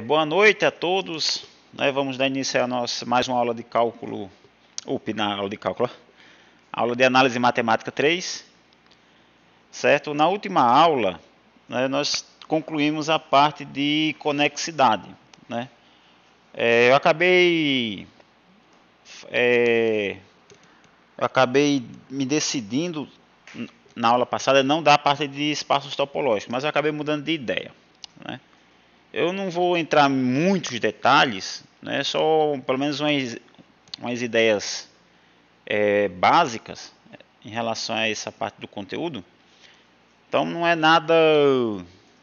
Boa noite a todos. Vamos dar início a mais uma aula de cálculo, aula de análise matemática 3, certo? Na última aula, nós concluímos a parte de conexidade, né? Eu acabei me decidindo na aula passada não dar a parte de espaços topológicos, mas eu acabei mudando de ideia, né? Eu não vou entrar em muitos detalhes, né, só pelo menos umas ideias básicas em relação a essa parte do conteúdo. Então não é nada,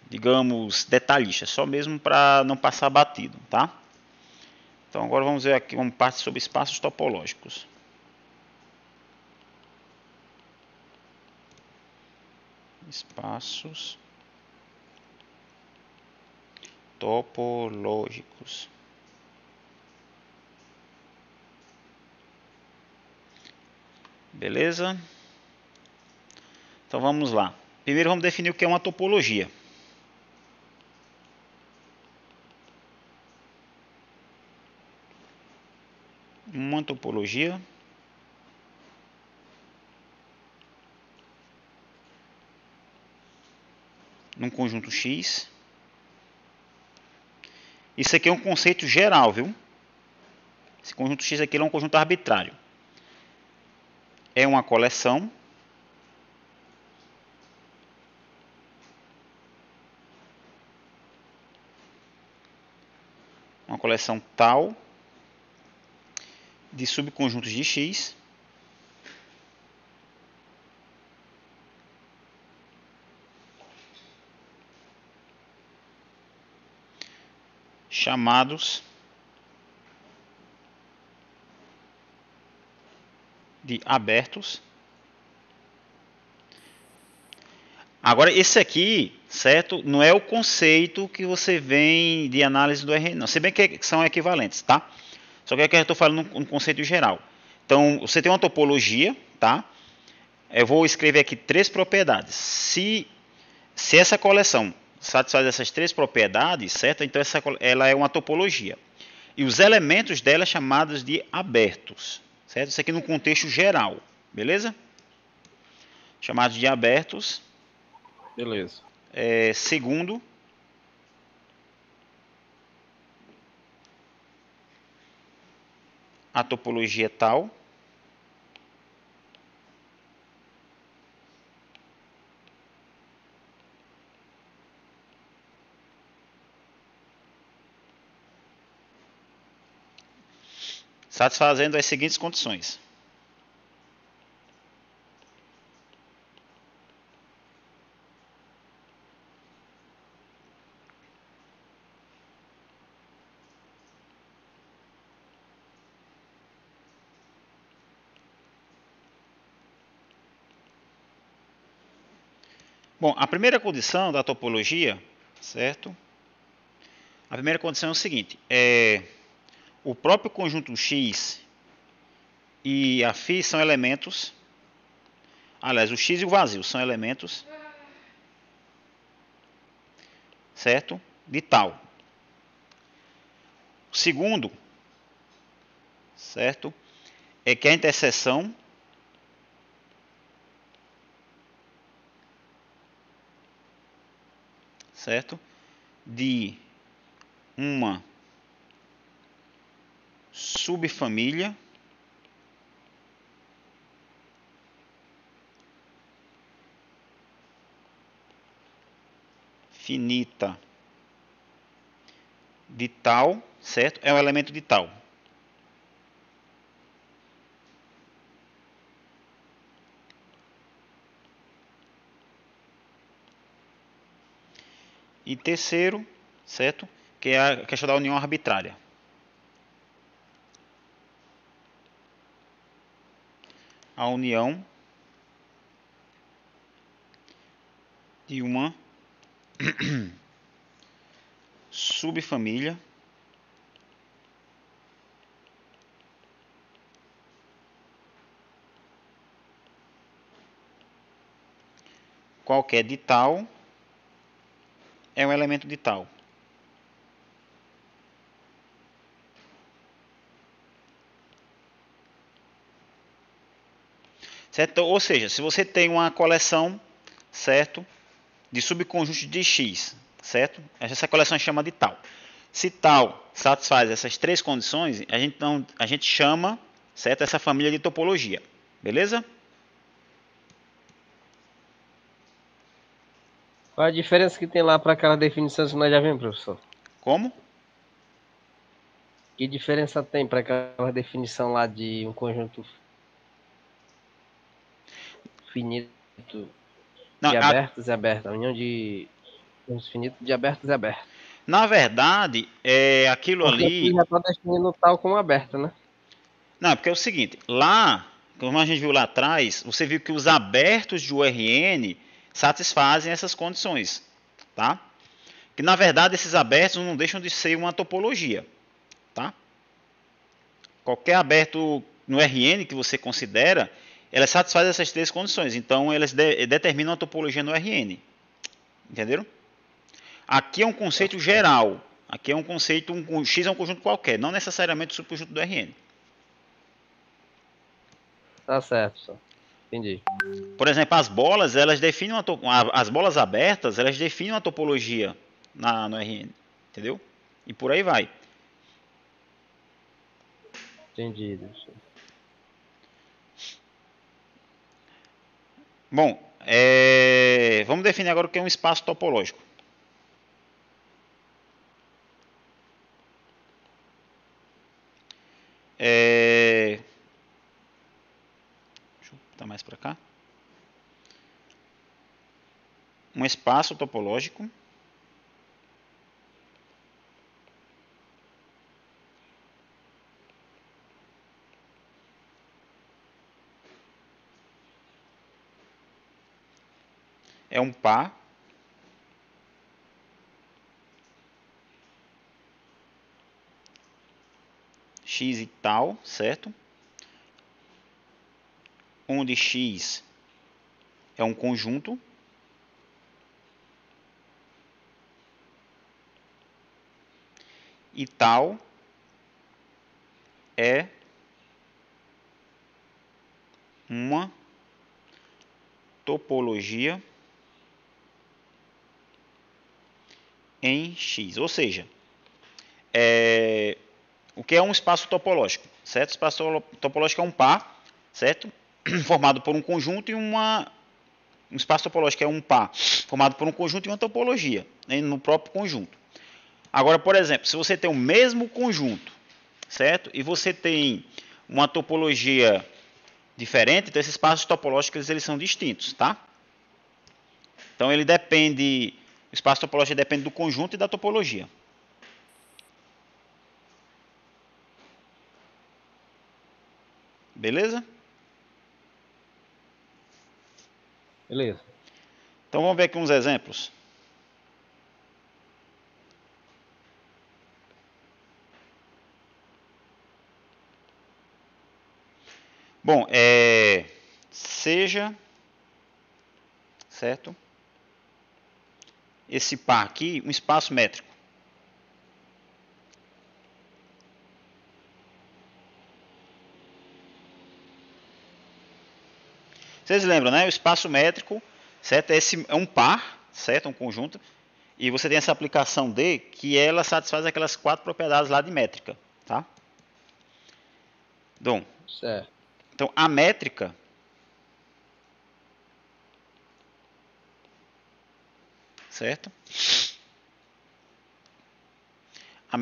digamos, detalhista, só mesmo para não passar batido, tá? Então agora vamos ver aqui uma parte sobre espaços topológicos. Espaços topológicos. Beleza? Então vamos lá. Primeiro vamos definir o que é uma topologia. Uma topologia num conjunto X. Isso aqui é um conceito geral, viu? Esse conjunto X aqui é um conjunto arbitrário. É uma coleção tal de subconjuntos de X chamados de abertos. Agora, esse aqui, certo, não é o conceito que você vem de análise do RN, não. Se bem que são equivalentes, tá? Só que aqui eu estou falando um conceito geral. Então, você tem uma topologia, tá? Eu vou escrever aqui 3 propriedades. Se essa coleção satisfaz essas 3 propriedades, certo? Então, ela é uma topologia. E os elementos dela são chamados de abertos, certo? Isso aqui no contexto geral, beleza? Chamados de abertos. Beleza. Segundo a topologia tal satisfazendo as seguintes condições. Bom, a primeira condição da topologia, certo? A primeira condição é o seguinte: o próprio conjunto X e a φ são elementos. Aliás, o X e o vazio são elementos, certo? De tal. O segundo, certo? É que a interseção certo? De uma subfamília finita de tal, certo? É um elemento de tal. E terceiro, certo? Que é a questão da união arbitrária. A união de uma subfamília qualquer de tal é um elemento de tal. certo? Ou seja, se você tem uma coleção, certo, de subconjuntos de X, certo? Essa coleção chama de tal. Se tal satisfaz essas três condições, a gente chama, certo, essa família de topologia. Beleza? Qual a diferença que tem lá para aquela definição que nós já vimos, professor? Como? Que diferença tem para aquela definição lá de um conjunto finito Não, de abertos e abertos? A união de conjuntos finitos de abertos e abertos. na verdade, aquilo Porque aqui ali. já está definindo tal como aberto, né? Não, porque é o seguinte, lá, como a gente viu lá atrás, você viu que os abertos de URN satisfazem essas condições, tá? Que na verdade esses abertos não deixam de ser uma topologia, tá? Qualquer aberto no RN que você considera, ela satisfaz essas três condições, então elas determinam a topologia no RN, entenderam? Aqui é um conceito geral, aqui é um conceito, X é um conjunto qualquer, não necessariamente o subconjunto do RN. Tá certo, só. Entendi. Por exemplo, as bolas, elas definem as bolas abertas, elas definem uma topologia no RN, entendeu? E por aí vai. Entendi, professor. Bom, vamos definir agora o que é um espaço topológico. Deixa eu botar mais para cá. Um espaço topológico é um par x e tal, certo? Onde x é um conjunto e tal é uma topologia em X. Ou seja, o que é um espaço topológico? Certo? Espaço topológico é um par, certo? Formado por um conjunto e um espaço topológico é um par formado por um conjunto e uma topologia, né, no próprio conjunto. Agora, por exemplo, se você tem o mesmo conjunto, certo? E você tem uma topologia diferente, então esses espaços topológicos eles são distintos, tá? Então ele depende, o espaço topológico depende do conjunto e da topologia. Beleza? Beleza. Então vamos ver aqui uns exemplos. Bom, seja, certo? Esse par aqui, um espaço métrico. Vocês lembram, né? O espaço métrico, certo? Esse é um par, certo? Um conjunto. E você tem essa aplicação D, que ela satisfaz aquelas quatro propriedades lá de métrica, tá? Bom, Certo. então a métrica, certo? A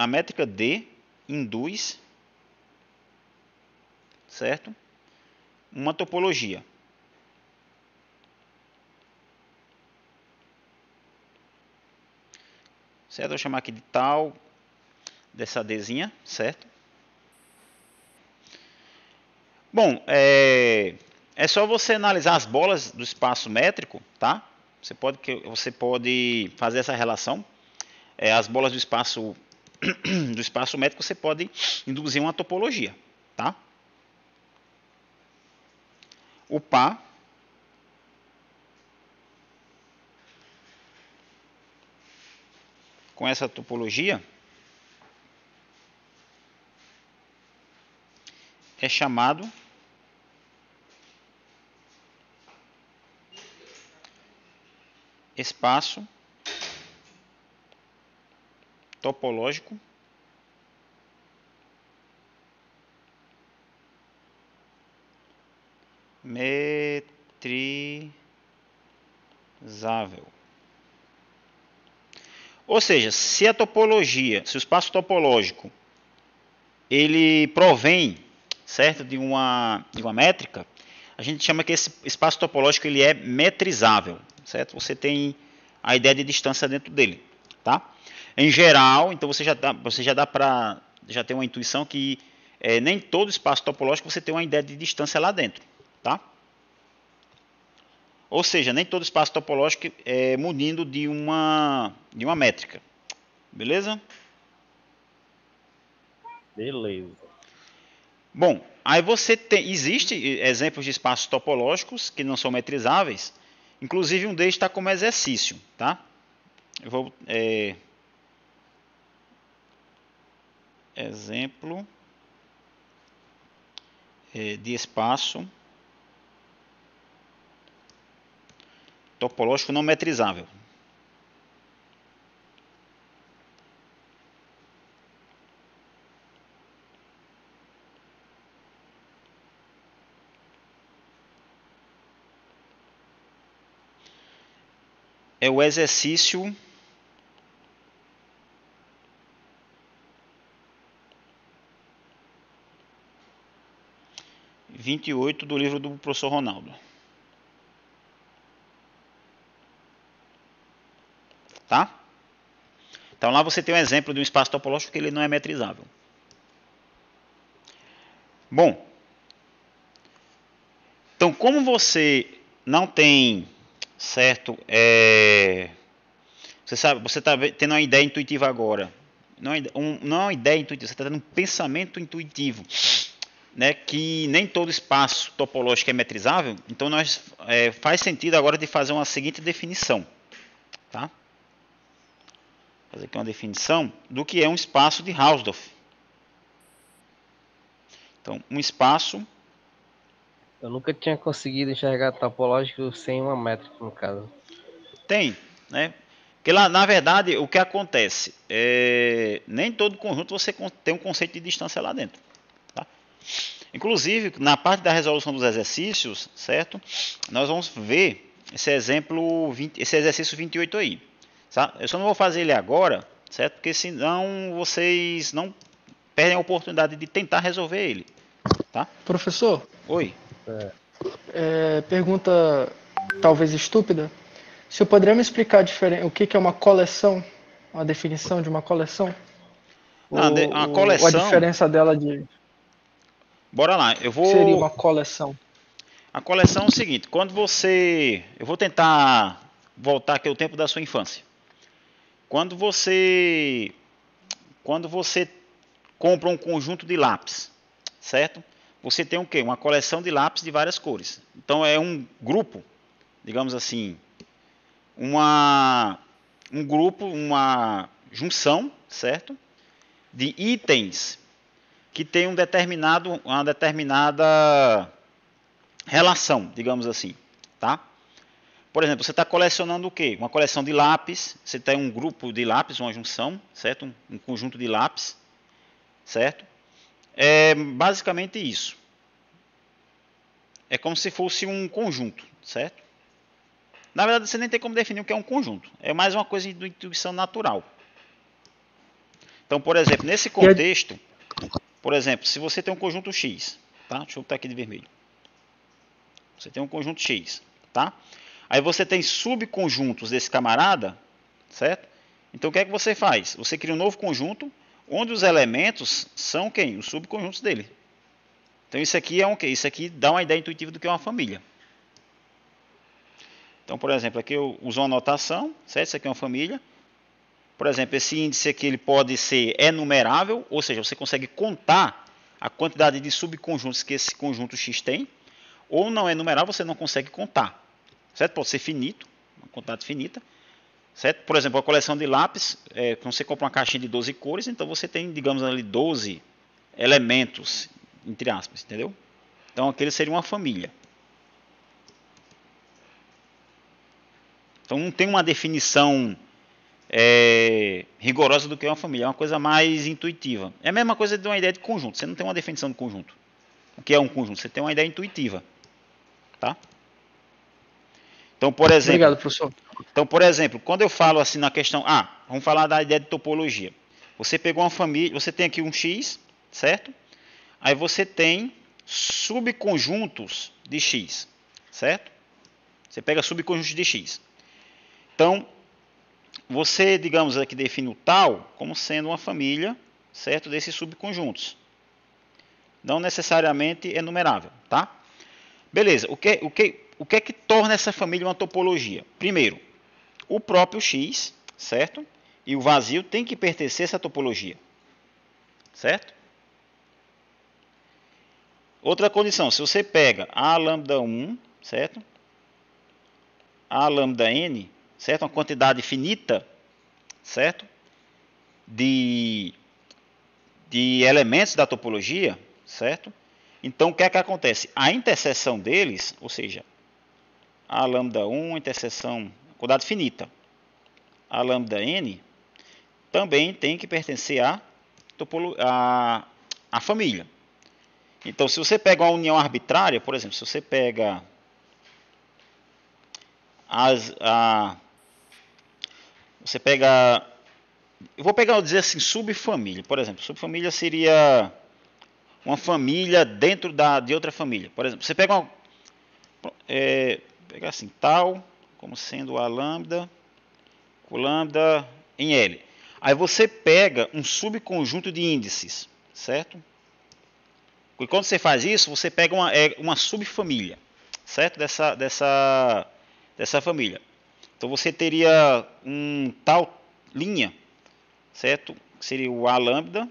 métrica D induz, certo? Uma topologia. Certo? Vou chamar aqui de tal, dessa Dzinha, certo? Bom, é só você analisar as bolas do espaço métrico, tá? Você pode fazer essa relação. As bolas do espaço do espaço métrico você pode induzir uma topologia, tá? O par com essa topologia é chamado espaço topológico metrizável. Ou seja, se a topologia, se o espaço topológico ele provém, certo, de uma métrica, a gente chama que esse espaço topológico ele é metrizável, certo? Você tem a ideia de distância dentro dele, tá? Em geral, então você já tem uma intuição que nem todo espaço topológico você tem uma ideia de distância lá dentro, tá? Ou seja, nem todo espaço topológico é munido de uma métrica, beleza? Beleza. Bom, aí existe exemplos de espaços topológicos que não são metrizáveis, inclusive um deles está como exercício, tá? Eu vou exemplo de espaço topológico não metrizável. É o exercício 28 do livro do professor Ronaldo. Tá? Então lá você tem um exemplo de um espaço topológico que ele não é metrizável. Bom, então como você não tem, certo, você está tendo uma ideia intuitiva agora, não é uma ideia intuitiva, você está tendo um pensamento intuitivo, né, que nem todo espaço topológico é metrizável, então faz sentido agora de fazer uma seguinte definição, tá? Fazer aqui uma definição do que é um espaço de Hausdorff. Então, um espaço... Eu nunca tinha conseguido enxergar topológico sem uma métrica, no caso. Tem, né? Porque lá, na verdade, o que acontece? Nem todo conjunto você tem um conceito de distância lá dentro. Tá? Inclusive, na parte da resolução dos exercícios, certo? Nós vamos ver esse exercício 28 aí. Tá? Eu só não vou fazer ele agora, certo? Porque senão vocês não perdem a oportunidade de tentar resolver ele. Tá? Professor? Oi. Pergunta talvez estúpida. O senhor poderia me explicar o que é uma coleção? A definição de uma coleção? A coleção... a diferença dela de... Bora lá, O que seria uma coleção? A coleção é o seguinte, quando você... Eu vou tentar voltar aqui ao tempo da sua infância. Quando você compra um conjunto de lápis, certo? Você tem o quê? Uma coleção de lápis de várias cores. Então é um grupo, digamos assim, um grupo, uma junção, certo? De itens que tem uma determinada relação, digamos assim, tá? Por exemplo, você está colecionando o quê? Uma coleção de lápis, você tem um grupo de lápis, uma junção, certo? Um conjunto de lápis, certo? É basicamente isso. É como se fosse um conjunto, certo? Na verdade, você nem tem como definir o que é um conjunto. É mais uma coisa de intuição natural. Então, por exemplo, nesse contexto, por exemplo, se você tem um conjunto X, tá? Deixa eu botar aqui de vermelho. Você tem um conjunto X, tá? Aí você tem subconjuntos desse camarada, certo? Então o que é que você faz? Você cria um novo conjunto, onde os elementos são quem? Os subconjuntos dele. Então isso aqui é um quê? Isso aqui dá uma ideia intuitiva do que é uma família. Então, por exemplo, aqui eu uso uma notação, certo? Isso aqui é uma família. Por exemplo, esse índice aqui ele pode ser enumerável, ou seja, você consegue contar a quantidade de subconjuntos que esse conjunto X tem, ou não é numerável, você não consegue contar. Certo? Pode ser finito, uma quantidade finita. Certo? Por exemplo, a coleção de lápis, quando você compra uma caixinha de 12 cores, então você tem, digamos ali, 12 elementos, entre aspas, entendeu? Então aquele seria uma família. Então não tem uma definição rigorosa do que é uma família, é uma coisa mais intuitiva. É a mesma coisa de uma ideia de conjunto, você não tem uma definição de conjunto. O que é um conjunto? Você tem uma ideia intuitiva. Tá? Então, por exemplo, Obrigado, professor. Então, por exemplo, quando eu falo assim na questão, vamos falar da ideia de topologia. Você pegou uma família, você tem aqui um X, certo? Aí você tem subconjuntos de X, certo? Você pega subconjuntos de X. Então, você, digamos aqui, define o tal como sendo uma família, certo? Desses subconjuntos. Não necessariamente enumerável, tá? Beleza, o que é que torna essa família uma topologia? Primeiro, o próprio X, certo? E o vazio tem que pertencer a essa topologia, certo? Outra condição, se você pega a lambda 1, certo? A lambda n, certo? Uma quantidade finita, certo? De elementos da topologia, certo? Então, o que é que acontece? A interseção deles, ou seja, a lambda 1, interseção, quantidade finita, a lambda n, também tem que pertencer à família. Então, se você pega uma união arbitrária, por exemplo, se você pega você pega, eu vou pegar, dizer assim, subfamília, por exemplo, subfamília seria uma família dentro de outra família. Por exemplo, você pega pegar assim, tal, como sendo a lambda, com lambda em L. Aí você pega um subconjunto de índices, certo? E quando você faz isso, você pega uma subfamília, certo? Dessa família. Então você teria um tal linha, certo? Que seria o A lambda,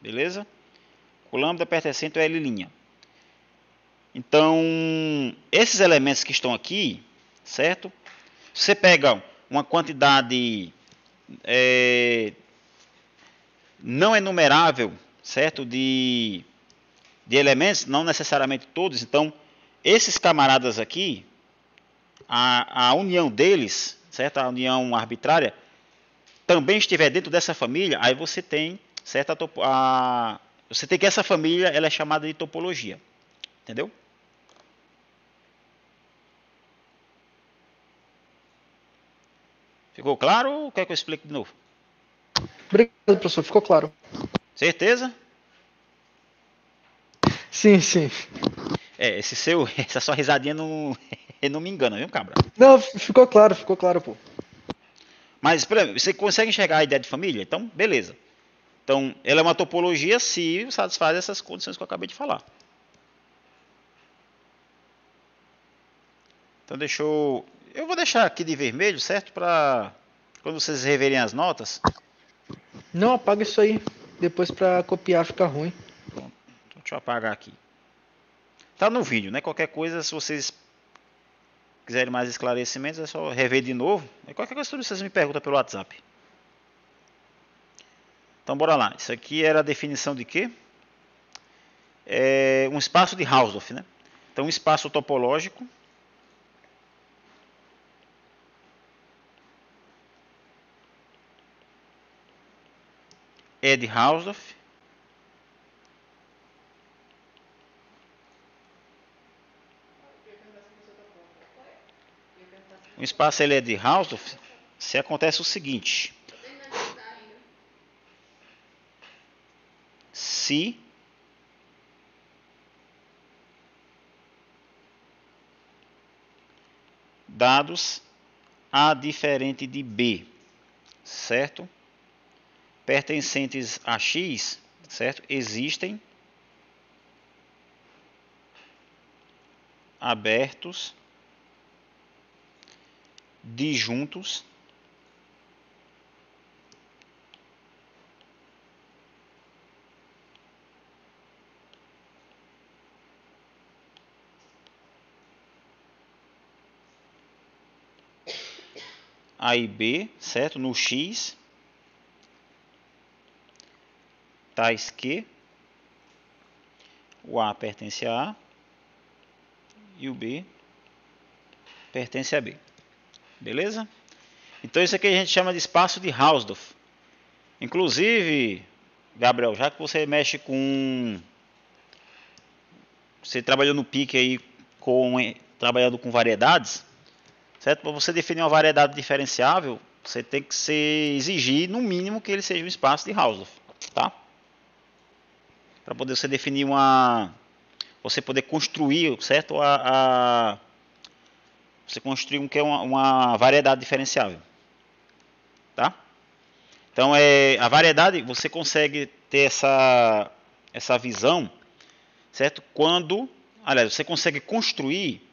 beleza? O lambda pertencente ao L'. Então, esses elementos que estão aqui, certo? Você pega uma quantidade não enumerável, certo? De elementos, não necessariamente todos. Então, esses camaradas aqui, a união deles, certo? A união arbitrária, também estiver dentro dessa família, aí você tem, certo? Você tem que essa família ela é chamada de topologia. Entendeu? Ficou claro ou quer que eu explique de novo? Obrigado, professor. Ficou claro. Certeza? Sim, sim. Essa sua risadinha não, não me engana, viu, cabra? Não, ficou claro, pô. Mas, por exemplo, você consegue enxergar a ideia de família? Então, beleza. Então, ela é uma topologia se satisfaz essas condições que eu acabei de falar. Então, eu vou deixar aqui de vermelho, certo? Para quando vocês reverem as notas. Não apaga isso aí. Depois pra copiar fica ruim. Pronto. Então, deixa eu apagar aqui. Tá no vídeo, né? Qualquer coisa, se vocês quiserem mais esclarecimentos, é só rever de novo. Qualquer coisa, vocês me perguntam pelo WhatsApp. Então, bora lá. Isso aqui era a definição de quê? Um espaço de Hausdorff, né? Então, um espaço topológico é de Hausdorff um espaço ele é de Hausdorff se acontece o seguinte: se dados A diferente de B, certo? Pertencentes a X, certo? Existem abertos disjuntos A e B, certo? No X, tais que o A pertence a A e o B pertence a B. Beleza? Então isso aqui a gente chama de espaço de Hausdorff. Inclusive, Gabriel, já que você mexe com... Você trabalhou no PIC aí trabalhando com variedades, certo? Para você definir uma variedade diferenciável, você tem que exigir, no mínimo, que ele seja um espaço de Hausdorff, tá? Para poder você definir você poder construir, certo? Você construir um que é uma variedade diferenciável, tá? Então, a variedade, você consegue ter essa visão, certo? Aliás, você consegue construir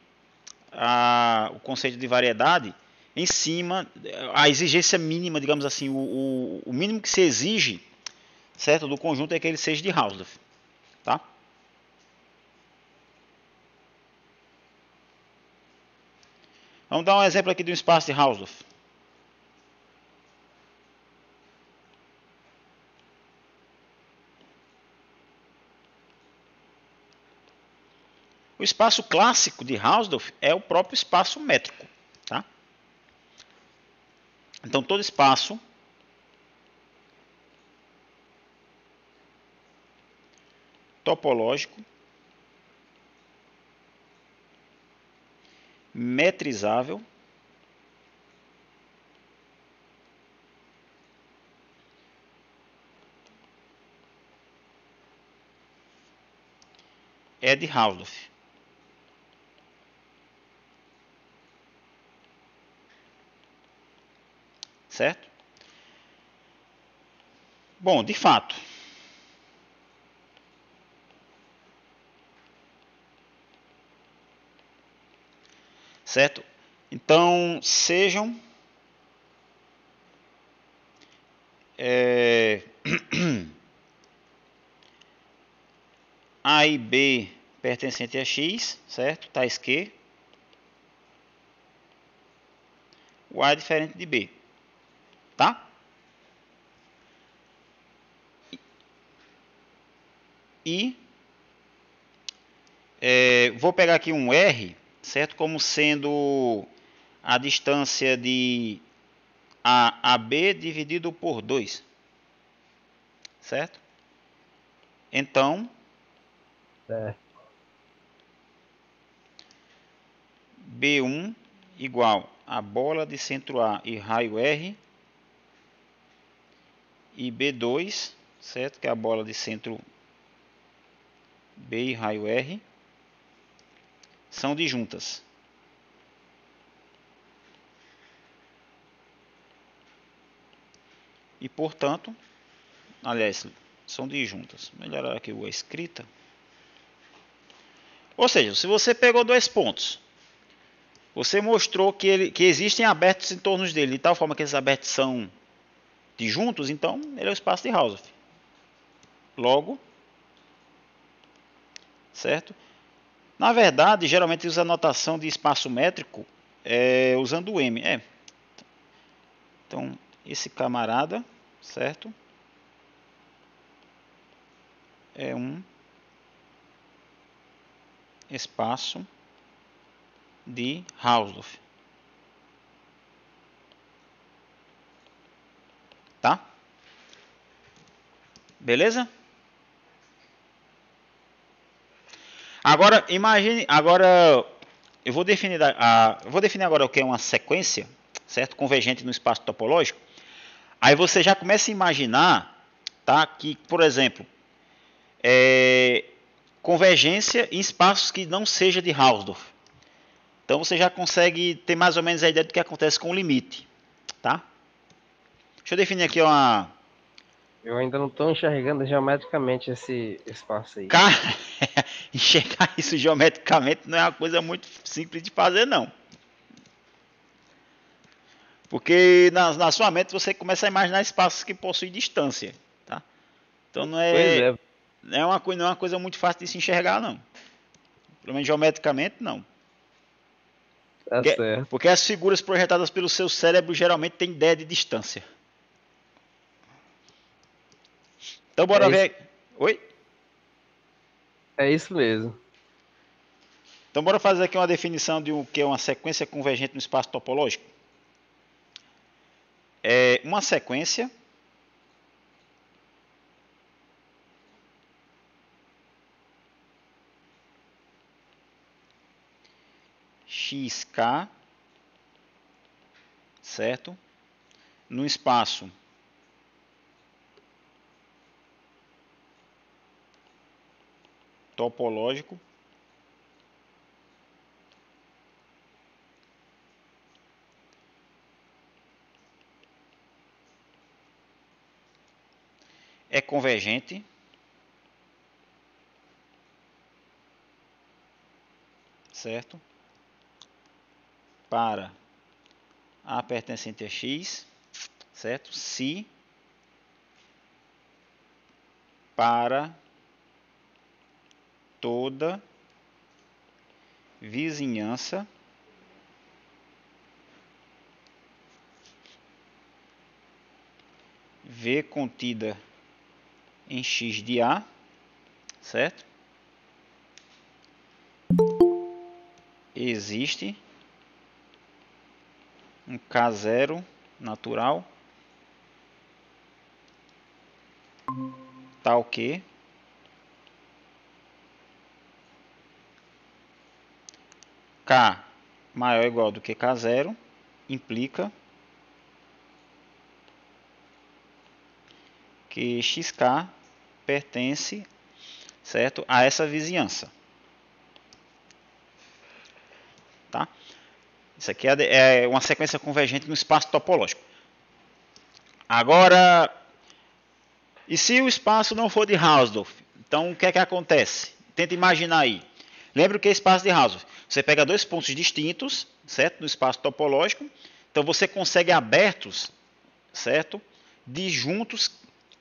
o conceito de variedade em cima, a exigência mínima, digamos assim, o mínimo que se exige, certo, do conjunto é que ele seja de Hausdorff, tá? Vamos dar um exemplo aqui de um espaço de Hausdorff. O espaço clássico de Hausdorff é o próprio espaço métrico, tá? Então todo espaço topológico metrizável é de Hausdorff. Certo? Bom, de fato, certo? Então, sejam A e B pertencente a X, certo? Tais que o A é diferente de B, tá? E vou pegar aqui um R, certo? Como sendo a distância de A a B dividido por 2, certo? Então, B1 igual a bola de centro A e raio R, e B2, certo? Que é a bola de centro B e raio R, são disjuntas. E, portanto, aliás, são disjuntas. Melhorar aqui a escrita. Ou seja, se você pegou dois pontos, você mostrou que existem abertos em torno dele, de tal forma que esses abertos são disjuntos, então ele é o espaço de Hausdorff. Logo, certo? Na verdade, geralmente usa a notação de espaço métrico usando o M. Então, esse camarada, certo? É um espaço de Hausdorff. Tá? Beleza? Agora, imagine, eu vou definir agora o que é uma sequência, certo? Convergente no espaço topológico. Aí você já começa a imaginar, tá? Que, por exemplo, convergência em espaços que não seja de Hausdorff. Então você já consegue ter mais ou menos a ideia do que acontece com o limite, tá? Deixa eu definir aqui uma... Eu ainda não estou enxergando geometricamente esse espaço aí. Cara, enxergar isso geometricamente não é uma coisa muito simples de fazer, não. Porque na sua mente você começa a imaginar espaços que possuem distância, tá? Então não é uma coisa muito fácil de se enxergar, não. Pelo menos geometricamente, não. Tá certo. Porque as figuras projetadas pelo seu cérebro geralmente têm ideia de distância. Então bora ver. Oi? É isso mesmo. Então bora fazer aqui uma definição de o que é uma sequência convergente no espaço topológico. é uma sequência xk, certo? No espaço topológico é convergente certo? Para A pertencente a X, certo? Se para toda vizinhança V contida em X de A, certo? Existe um K0 natural tal que K maior ou igual do que K0 implica que XK pertence, certo, a essa vizinhança. Tá? Isso aqui é uma sequência convergente no espaço topológico. Agora, e se o espaço não for de Hausdorff? Então, o que é que acontece? Tenta imaginar aí. Lembra o que é espaço de Hausdorff? Você pega dois pontos distintos, certo? No espaço topológico. Então, você consegue abertos, certo? Disjuntos,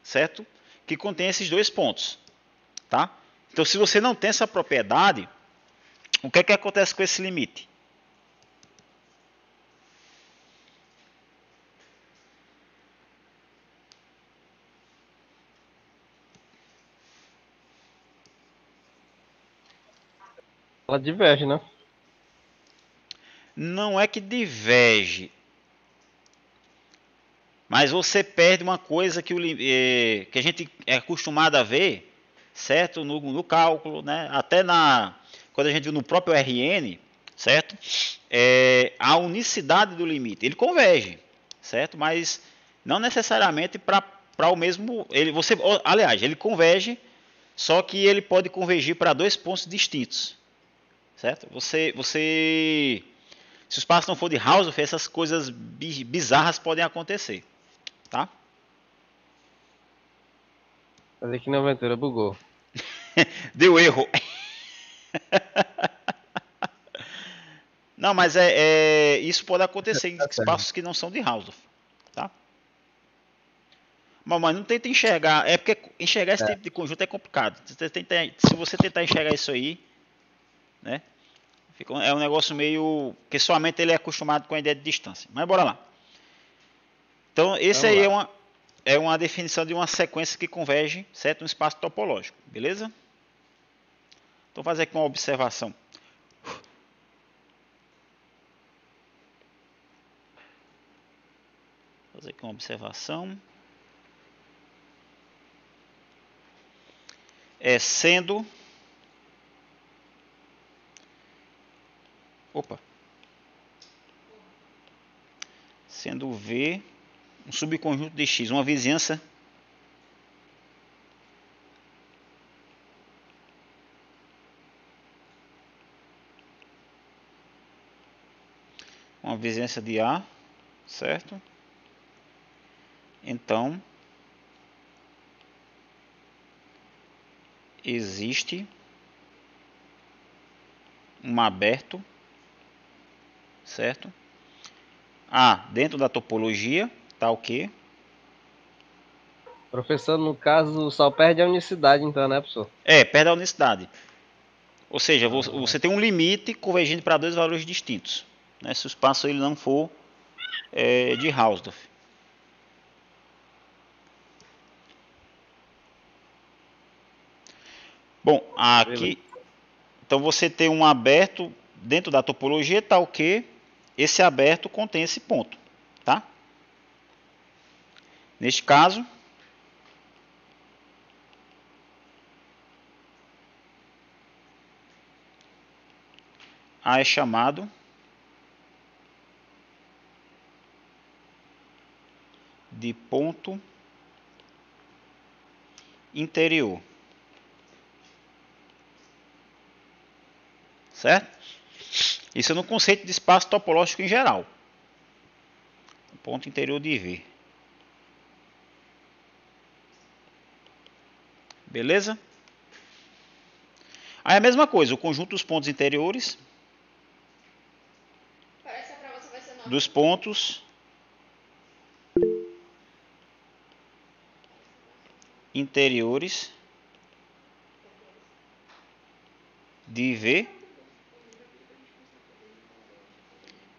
certo? Que contém esses dois pontos, tá? Então, se você não tem essa propriedade, o que é que acontece com esse limite? Ela diverge, né? Não é que diverge, mas você perde uma coisa que a gente é acostumado a ver, certo? No cálculo, né? Até quando a gente viu no próprio RN, certo? A unicidade do limite. Ele converge, certo? Mas não necessariamente para o mesmo. Aliás, ele converge, só que ele pode convergir para dois pontos distintos, certo? Se o espaço não for de Hausdorff, essas coisas bizarras podem acontecer, tá? Mas aqui na aventura bugou. Deu erro. Não, mas isso pode acontecer em espaços que não são de Hausdorff, tá? Mas não tenta enxergar, é porque enxergar esse tipo de conjunto é complicado. Se você tentar enxergar isso aí, né? É um negócio meio que sua mente ele é acostumado com a ideia de distância. Mas bora lá. Então, esse aí é uma definição de uma sequência que converge, certo? No espaço topológico, beleza? Então, fazer aqui uma observação. Fazer aqui uma observação. Sendo V um subconjunto de X, uma vizinhança de A, certo? Então, existe um aberto, certo? A dentro da topologia, tá ok? Professor, no caso, só perde a unicidade, então, né, professor? Perde a unicidade. Ou seja, você tem um limite convergindo para dois valores distintos, né? Se o espaço ele não for de Hausdorff. Bom, aqui, então você tem um aberto dentro da topologia, tá ok? Esse aberto contém esse ponto, tá? Neste caso, A é chamado de ponto interior. Certo? Isso é no conceito de espaço topológico em geral. Ponto interior de V. Beleza? Aí a mesma coisa, o conjunto dos pontos interiores dos pontos interiores de V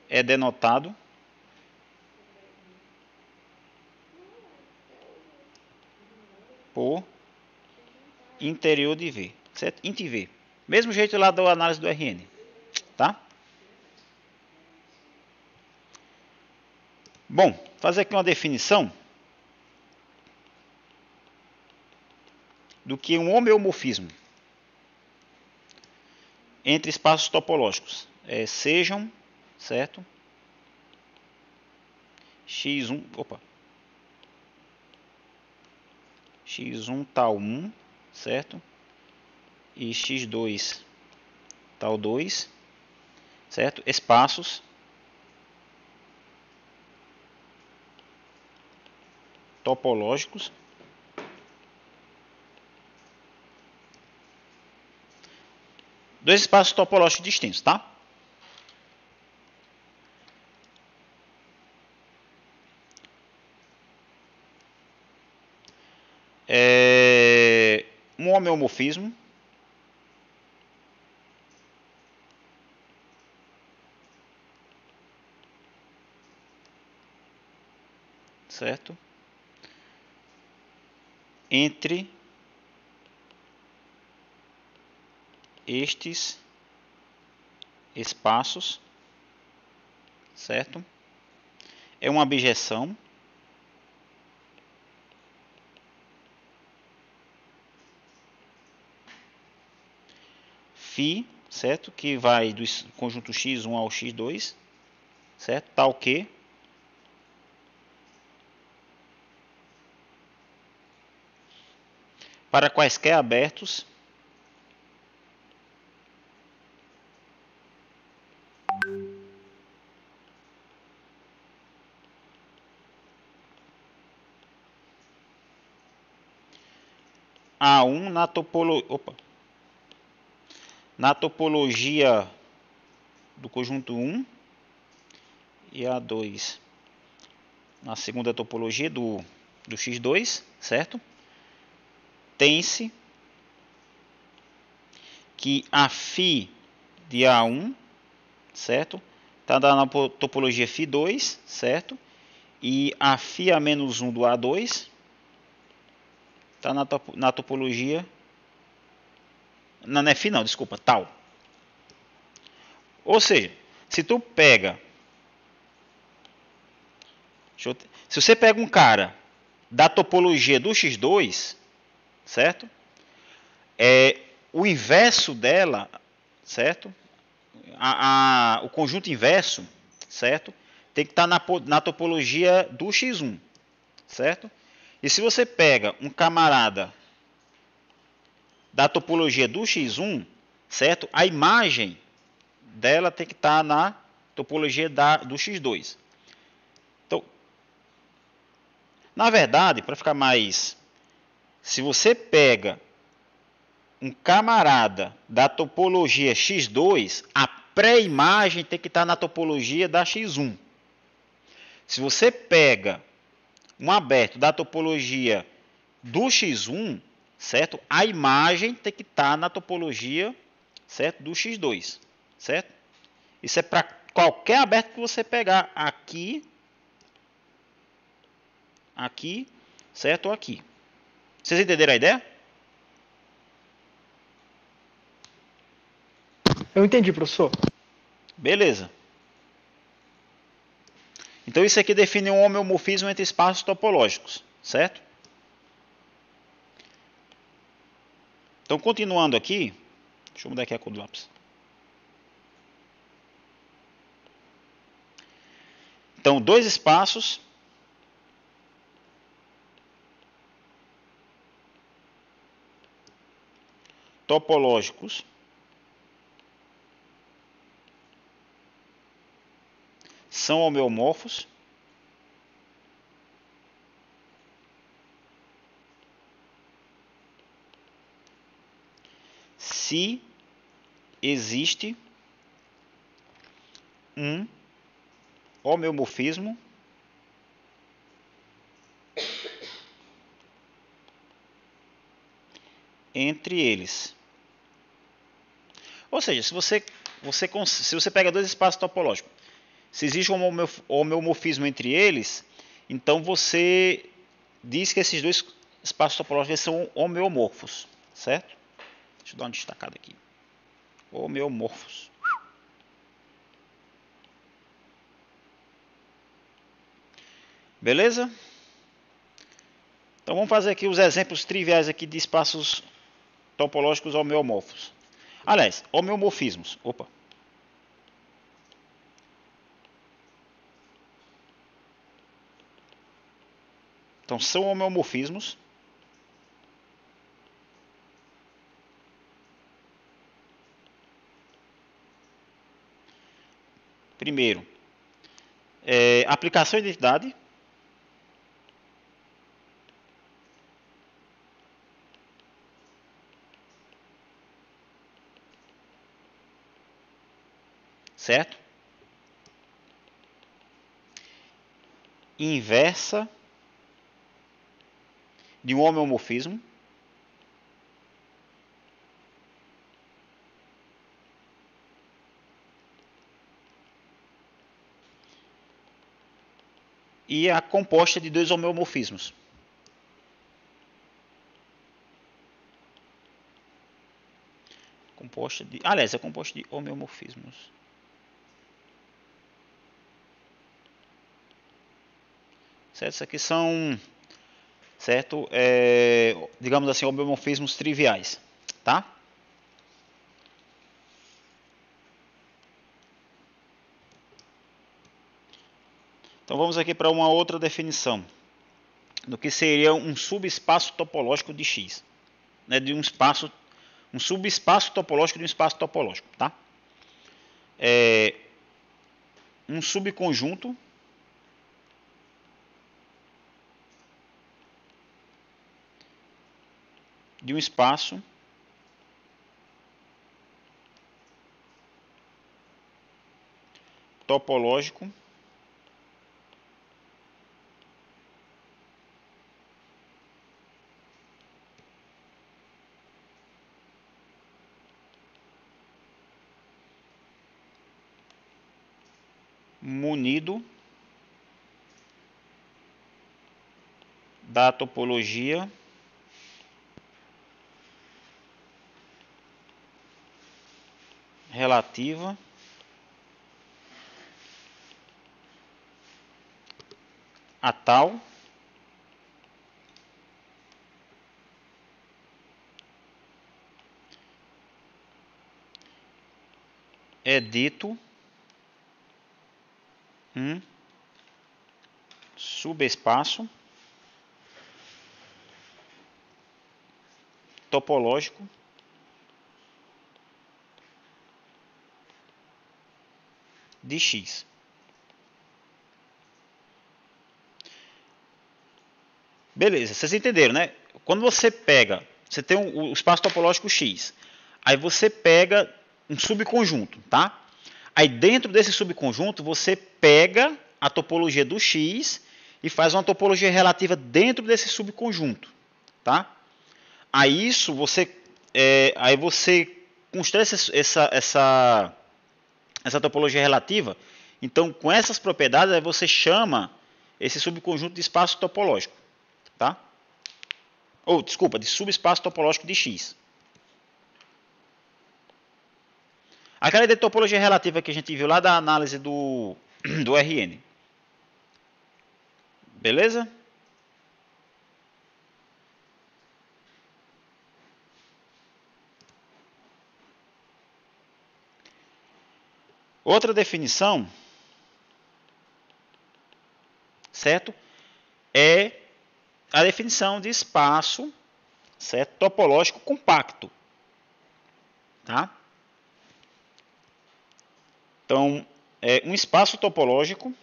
é denotado por interior de V, certo? Int V. Mesmo jeito lá da análise do RN, tá? Bom, fazer aqui uma definição do que um homeomorfismo entre espaços topológicos sejam, certo? X1 tal 1, certo? E x2 tal 2, certo? Espaços topológicos dois espaços topológicos distintos, tá? Um homeomorfismo certo? Entre estes espaços, certo? É uma abjeção φ, certo? Que vai do conjunto x1 ao x2, certo? Tal que para quaisquer abertos A1 na topologia do conjunto 1 e A2 na segunda topologia do x2, certo? Tem-se que a φ de A1, certo? Está na topologia φ2, certo? E a φ a menos 1 do A2 está na topologia... Não é φ não, desculpa, tal. Ou seja, se tu pega... Se você pega um cara da topologia do x2, certo? O inverso dela, certo? O conjunto inverso, certo? Tem que estar na topologia do x1, certo? E se você pega um camarada da topologia do x1, certo? A imagem dela tem que estar na topologia do x2. Então, na verdade, para ficar mais... Se você pega um camarada da topologia x2, a pré-imagem tem que estar na topologia da x1. Se você pega um aberto da topologia do x1, certo? A imagem tem que estar na topologia, certo? Do x2, certo? Isso é para qualquer aberto que você pegar aqui, aqui, certo? Ou aqui. Vocês entenderam a ideia? Eu entendi, professor. Beleza. Então isso aqui define um homeomorfismo entre espaços topológicos, certo? Então, continuando aqui, deixa eu mudar aqui a cor do lápis. Então, dois espaços topológicos são homeomorfos se existe um homeomorfismo entre eles. Ou seja, se você pega dois espaços topológicos, se existe um homeomorfismo entre eles, então você diz que esses dois espaços topológicos são homeomorfos, certo? Deixa eu dar uma destacada aqui. Homeomorfos. Beleza? Então vamos fazer aqui os exemplos triviais aqui de espaços topológicos homeomorfos. Aliás, homeomorfismos. Opa. Então são homeomorfismos primeiro, aplicação de identidade. Certo? Inversa de um homeomorfismo. E a composta de dois homeomorfismos. Aliás, é composta de homeomorfismos. Certo? Isso aqui são, certo? Digamos assim, homeomorfismos triviais, tá? Então vamos aqui para uma outra definição do que seria um subespaço topológico de X, né? De um subespaço topológico de um espaço topológico, tá? Um subconjunto de um espaço topológico munido da topologia relativa a tal é dito um subespaço topológico de X. Beleza, vocês entenderam, né? Quando você tem o espaço topológico X, aí você pega um subconjunto, tá? Aí dentro desse subconjunto você pega a topologia do X e faz uma topologia relativa dentro desse subconjunto, tá? Aí aí você constrói essa topologia relativa. Então, com essas propriedades, aí você chama esse subconjunto de espaço topológico, tá? Ou, desculpa, de subespaço topológico de X. Aquela ideia de topologia relativa que a gente viu lá da análise do RN. Beleza? Outra definição, certo? É a definição de espaço, certo? Topológico compacto, tá? Então, um espaço topológico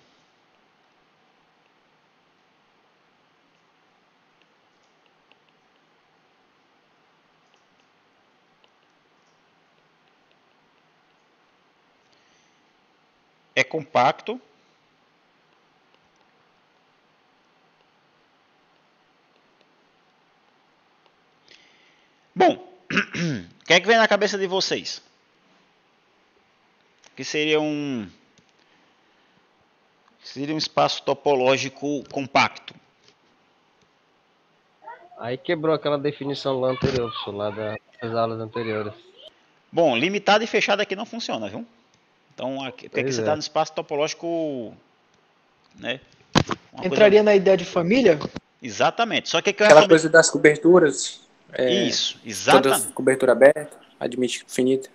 é compacto bom. O que é que vem na cabeça de vocês? Que seria um espaço topológico compacto? Aí quebrou aquela definição lá anterior, professor, lá das aulas anteriores. Bom, limitado e fechado aqui não funciona, viu? Então, aqui, porque aqui Pois você está é. no espaço topológico, né? Uma Entraria coisa... na ideia de família? Exatamente. Só que aqui é a Aquela família... coisa das coberturas, Isso, todas exatamente. cobertura aberta, admite infinita.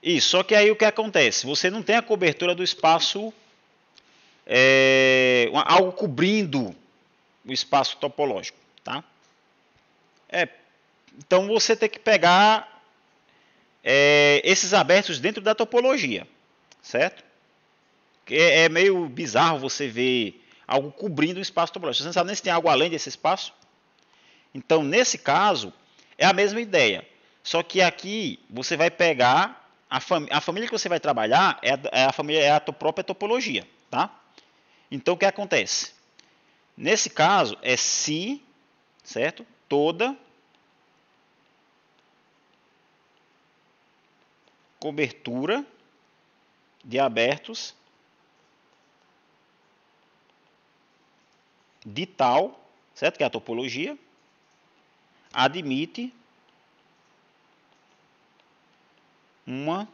Isso, só que aí o que acontece? Você não tem a cobertura do espaço, algo cobrindo o espaço topológico, tá? Então você tem que pegar esses abertos dentro da topologia, certo? É meio bizarro você ver algo cobrindo o espaço topológico. Você não sabe nem se tem algo além desse espaço. Então, nesse caso, é a mesma ideia. Só que aqui você vai pegar a família que você vai trabalhar é a própria topologia, tá? Então, o que acontece? Nesse caso, é se, certo? Toda cobertura de abertos de tal, certo? Que é a topologia, admite uma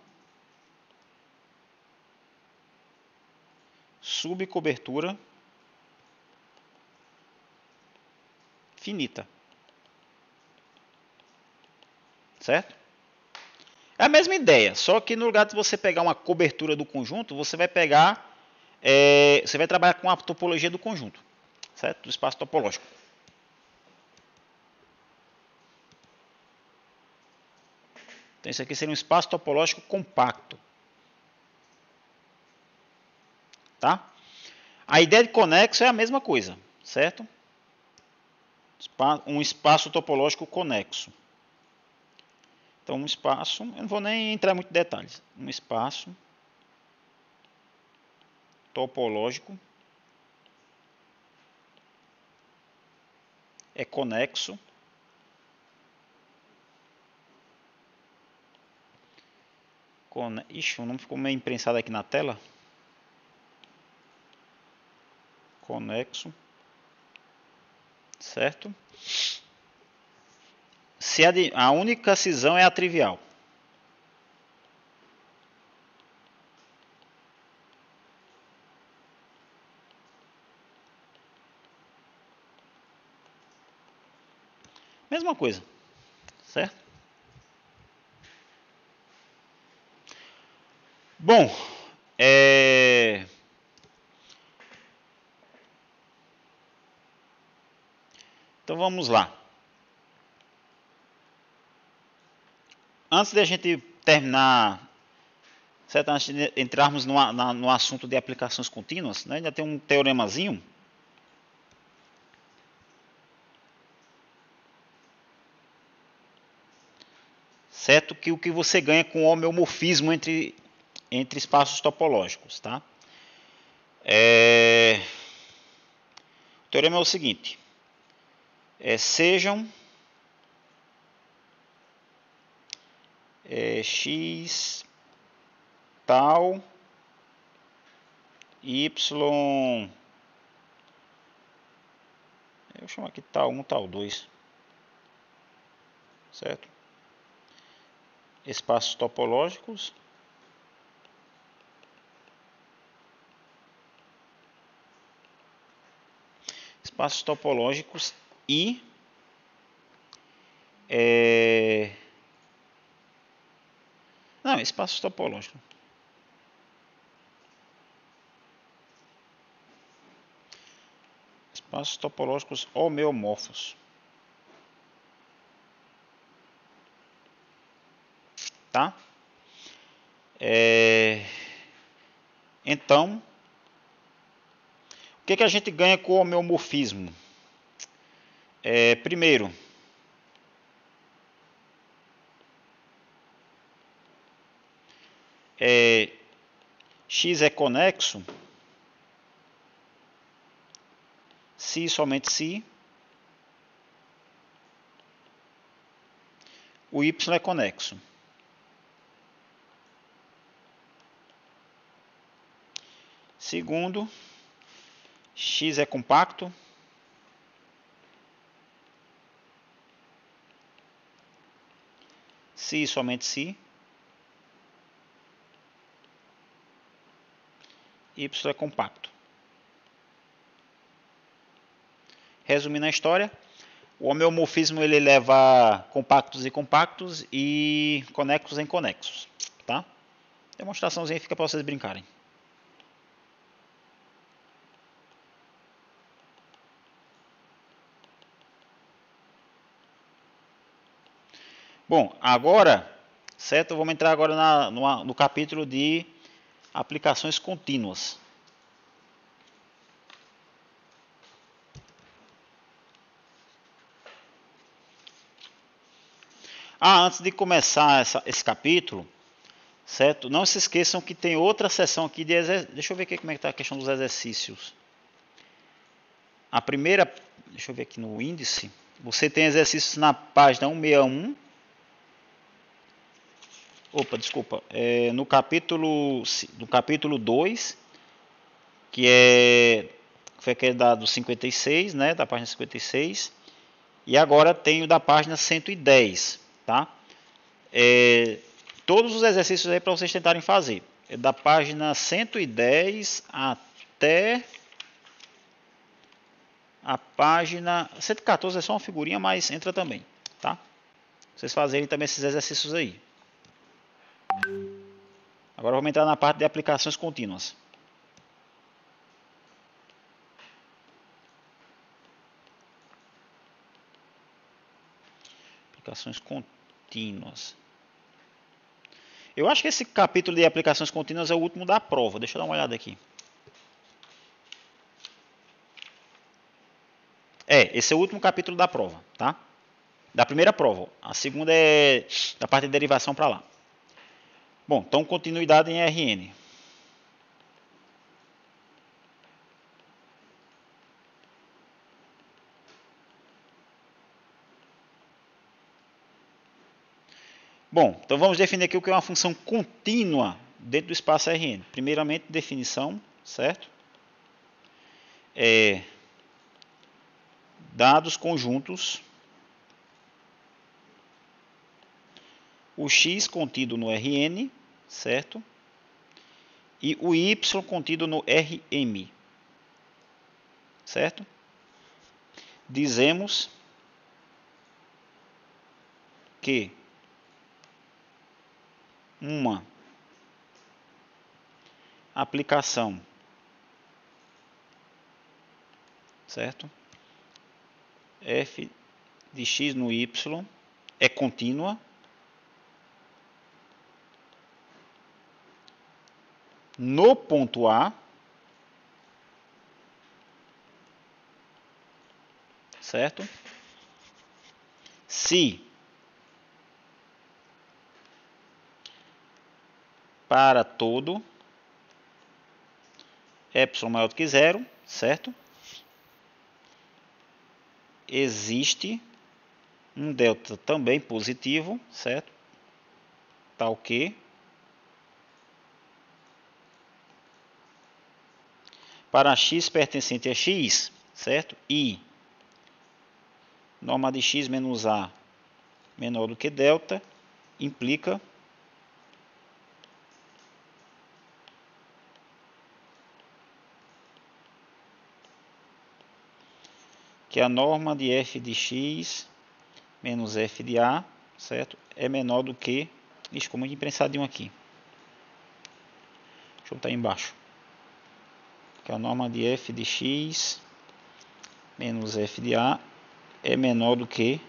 subcobertura finita, certo? É a mesma ideia, só que no lugar de você pegar uma cobertura do conjunto, você vai pegar, você vai trabalhar com a topologia do conjunto, certo? Do espaço topológico. Então isso aqui seria um espaço topológico compacto, tá? A ideia de conexo é a mesma coisa, certo? Um espaço topológico conexo. Então, um espaço, eu não vou nem entrar em muitos detalhes. Um espaço topológico é conexo Ixi, o nome ficou meio imprensado aqui na tela. Conexo, certo? Se a única cisão é a trivial. Mesma coisa, certo? Bom, então vamos lá. Antes de a gente terminar, certo? Antes de entrarmos no assunto de aplicações contínuas, né? Ainda tem um teoremazinho. Certo? Que o que você ganha com o homeomorfismo entre espaços topológicos, tá? O teorema é o seguinte: sejam x tal y, eu chamo aqui tal 1, tal 2, certo? Espaços topológicos e não, espaços topológicos. Espaços topológicos homeomorfos. Tá? Então, o que a gente ganha com o homeomorfismo? Primeiro, X é conexo se e somente se o Y é conexo. Segundo, X é compacto se e somente se Y é compacto. Resumindo a história, o homeomorfismo ele leva compactos e compactos e conexos em conexos. Tá? Demonstraçãozinha fica para vocês brincarem. Bom, agora, certo? Vamos entrar agora no capítulo de aplicações contínuas. Antes de começar esse capítulo, certo? Não se esqueçam que tem outra seção aqui de exercícios. Deixa eu ver aqui como é que está a questão dos exercícios. A primeira, deixa eu ver aqui no índice, você tem exercícios na página 161. Opa, desculpa. No capítulo 2, que foi aquele do 56, né? Da página 56. E agora tem o da página 110, tá? Todos os exercícios aí para vocês tentarem fazer. É da página 110 até a página 114, é só uma figurinha, mas entra também, tá? Vocês fazerem também esses exercícios aí. Agora vamos entrar na parte de aplicações contínuas. Aplicações contínuas. Eu acho que esse capítulo de aplicações contínuas é o último da prova. Deixa eu dar uma olhada aqui. Esse é o último capítulo da prova, tá? Da primeira prova. A segunda é da parte de derivação para lá. Bom, então continuidade em Rn. Bom, então vamos definir aqui o que é uma função contínua dentro do espaço Rn. Primeiramente, definição, certo? Dados conjuntos. O x contido no Rn, certo? E o y contido no Rm, certo? Dizemos que uma aplicação, certo? F de x no y é contínua no ponto A, certo? Se para todo epsilon maior do que zero, certo? Existe um delta também positivo, certo? Tal que para x pertencente a x, certo? E norma de x menos a menor do que delta implica que a norma de f de x menos f de a, certo? É menor do que... Ixi, como imprensadinho aqui. Deixa eu botar aí embaixo. Que a norma de f de x menos f de A é menor do que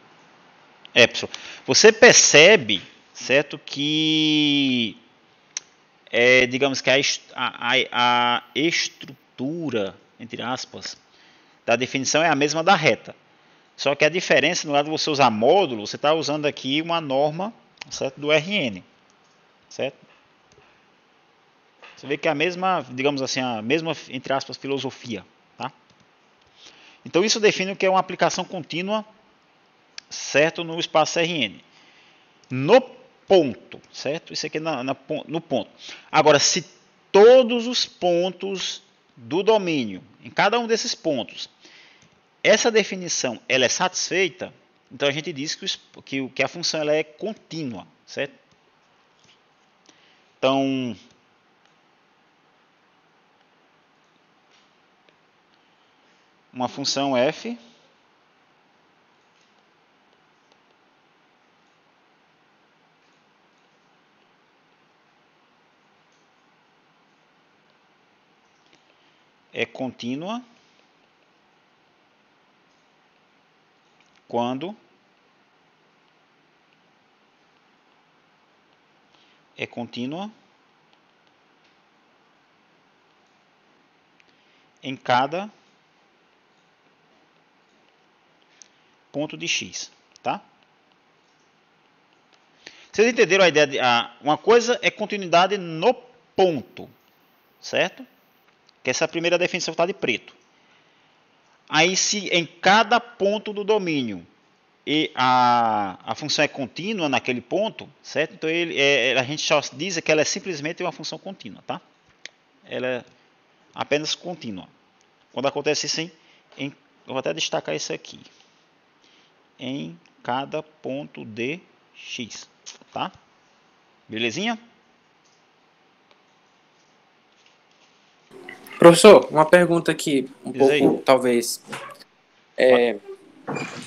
epsilon. Você percebe, certo, que digamos que a estrutura, entre aspas, da definição é a mesma da reta. Só que a diferença, no lado de você usar módulo, você está usando aqui uma norma, certo, do RN. Certo? Você vê que é a mesma, digamos assim, a mesma, entre aspas, filosofia. Tá? Então isso define o que é uma aplicação contínua, certo, no espaço RN. No ponto, certo? Isso aqui no ponto. Agora, se todos os pontos do domínio, em cada um desses pontos, essa definição ela é satisfeita, então a gente diz que a função ela é contínua, certo? Então, uma função f é contínua quando é contínua em cada ponto de x, tá? Vocês entenderam a ideia de uma coisa é continuidade no ponto, certo? Que essa é a primeira definição que está de preto. Aí se em cada ponto do domínio e a função é contínua naquele ponto, certo? Então a gente só diz que ela é simplesmente uma função contínua, tá? Ela é apenas contínua. Quando acontece assim, eu vou até destacar isso aqui. Em cada ponto de x, tá? Belezinha? Professor, uma pergunta aqui, um Diz aí. pouco, talvez,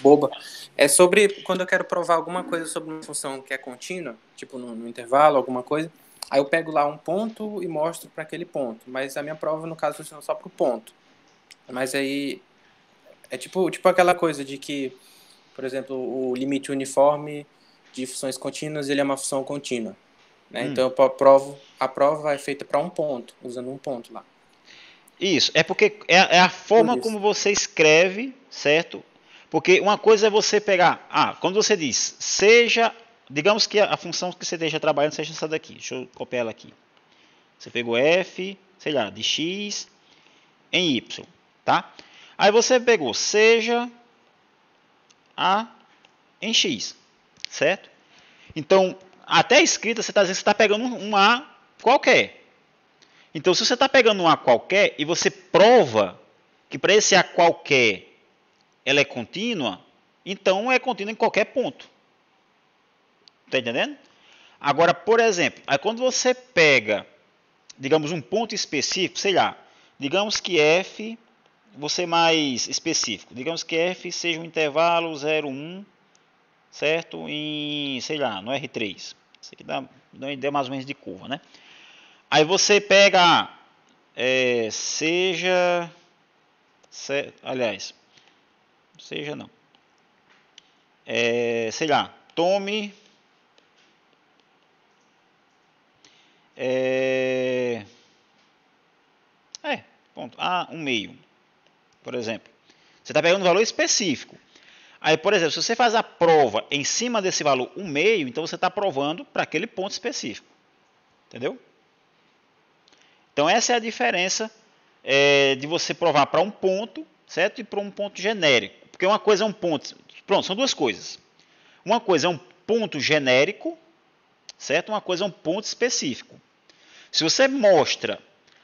boba. É sobre quando eu quero provar alguma coisa sobre uma função que é contínua, tipo no intervalo, alguma coisa. Aí eu pego lá um ponto e mostro para aquele ponto. Mas a minha prova, no caso, funciona só para o ponto. Mas aí é tipo aquela coisa de que, por exemplo, o limite uniforme de funções contínuas, ele é uma função contínua. Né? Então a prova é feita para um ponto, usando um ponto lá. Isso, é porque é a forma como você escreve, certo? Porque uma coisa é você pegar, quando você diz, digamos que a função que você esteja trabalhando seja essa daqui, deixa eu copiar ela aqui. Você pegou f, sei lá, de x em y, tá? Aí você pegou, seja a em x, certo? Então, até a escrita você está dizendo que você está pegando um a qualquer. Então, se você está pegando um a qualquer e você prova que para esse a qualquer ela é contínua, então é contínua em qualquer ponto. Está entendendo? Agora, por exemplo, aí quando você pega, digamos, um ponto específico, sei lá, digamos que f, vou ser mais específico, digamos que f seja um intervalo 0,1, certo? Em, sei lá, no R3. Isso aqui dá uma ideia mais ou menos de curva, né? Aí você pega, aliás, seja não, sei lá, tome ponto, um meio, por exemplo. Você está pegando um valor específico. Aí, por exemplo, se você faz a prova em cima desse valor 1 meio, então você está provando para aquele ponto específico. Entendeu? Então essa é a diferença de você provar para um ponto, certo? E para um ponto genérico. Porque uma coisa é um ponto. Pronto, são duas coisas. Uma coisa é um ponto genérico, certo? Uma coisa é um ponto específico. Se você mostra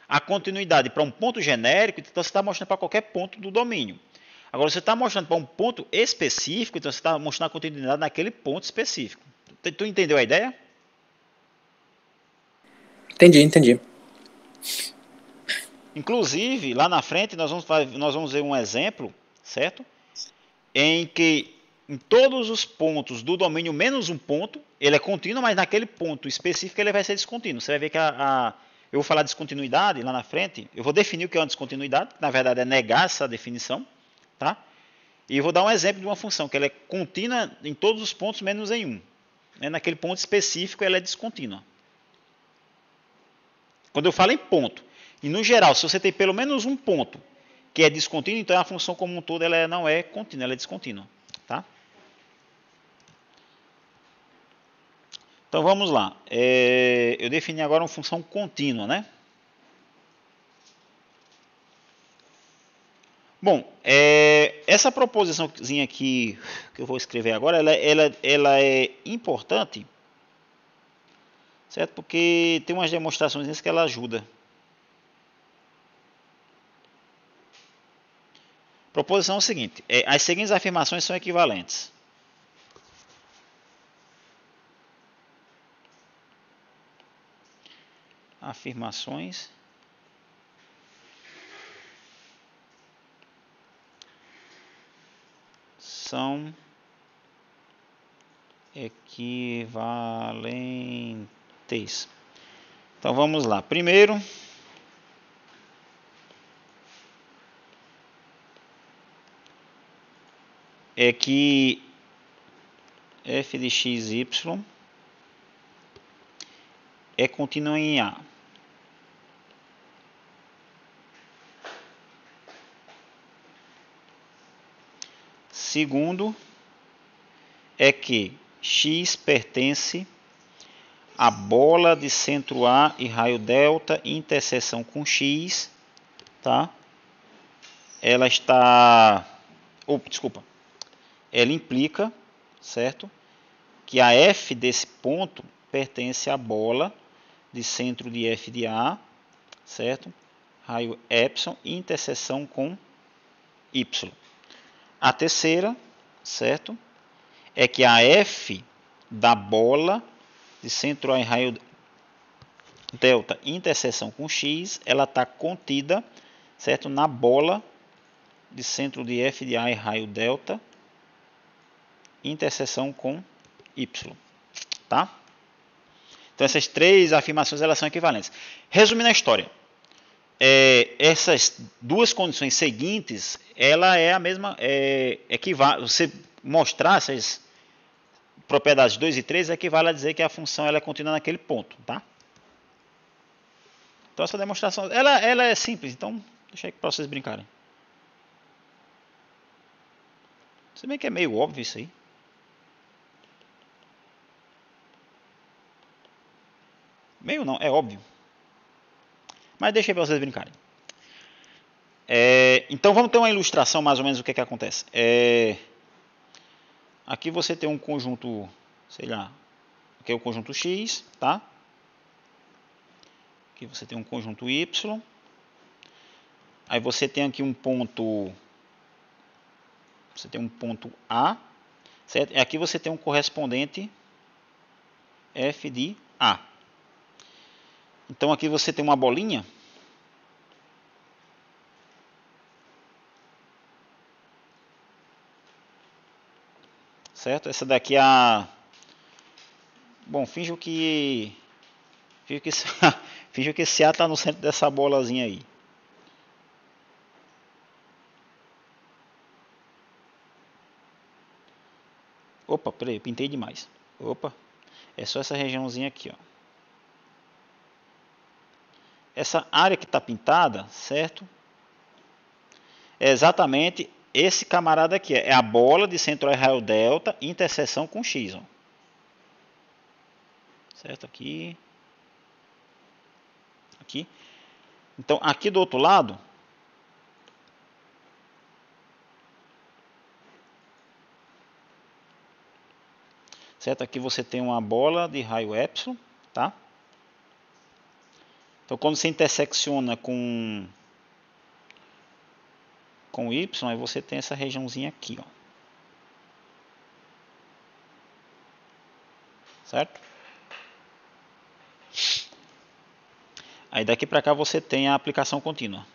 a continuidade para um ponto genérico, então você está mostrando para qualquer ponto do domínio. Agora, você está mostrando para um ponto específico, então você está mostrando a continuidade naquele ponto específico. Tu entendeu a ideia? Entendi. Inclusive, lá na frente, nós vamos ver um exemplo, certo? Em que em todos os pontos do domínio menos um ponto, ele é contínuo, mas naquele ponto específico ele vai ser descontínuo. Você vai ver que eu vou falar de descontinuidade lá na frente, eu vou definir o que é uma descontinuidade, que na verdade é negar essa definição, tá? E eu vou dar um exemplo de uma função que ela é contínua em todos os pontos menos em um. Naquele ponto específico ela é descontínua. Quando eu falo em ponto, e no geral, se você tem pelo menos um ponto que é descontínuo, então a função como um todo ela não é contínua, ela é descontínua, tá? Então vamos lá. Eu defini agora uma função contínua, né? Bom, essa proposiçãozinha aqui que eu vou escrever agora, ela é importante, certo? Porque tem umas demonstrações que ela ajuda. Proposição é o seguinte: as seguintes afirmações são equivalentes. Afirmações são equivalentes. Então vamos lá. Primeiro, é que f de x, y é contínuo em A. Segundo, é que x pertence à bola de centro A e raio delta, interseção com x, tá? Ela está, desculpa, ela implica, certo? Que a f desse ponto pertence à bola de centro de f de A, certo? Raio epsilon, interseção com y. A terceira, certo? É que a f da bola de centro A e raio delta, interseção com x, ela está contida, certo? Na bola de centro de f de A e raio delta, interseção com y, tá? Então essas três afirmações elas são equivalentes. Resumindo a história, essas duas condições seguintes, ela é a mesma, você mostrar essas propriedades 2 e 3 equivale a dizer que a função ela é contínua naquele ponto, tá? Então essa demonstração, ela é simples, então deixa aí para vocês brincarem. Se bem que é meio óbvio isso aí. Meio não, é óbvio. Mas deixa aí para vocês brincarem. Então vamos ter uma ilustração mais ou menos do que acontece. Aqui você tem um conjunto, sei lá, aqui é o conjunto X, tá? Aqui você tem um conjunto Y. Aí você tem aqui um ponto, você tem um ponto A, certo? E aqui você tem um correspondente f de A. Então aqui você tem uma bolinha. Certo? Essa daqui é a... Bom, finjo que esse A está no centro dessa bolazinha aí. Opa, peraí, pintei demais. Opa, é só essa regiãozinha aqui, ó. Essa área que está pintada, certo? É exatamente esse camarada aqui. É a bola de centro A e raio delta, interseção com X, ó. Certo? Aqui. Aqui. Então, aqui do outro lado, certo? Aqui você tem uma bola de raio epsilon, tá? Então, quando você intersecciona com y, aí você tem essa regiãozinha aqui, ó. Certo? Aí daqui para cá você tem a aplicação contínua.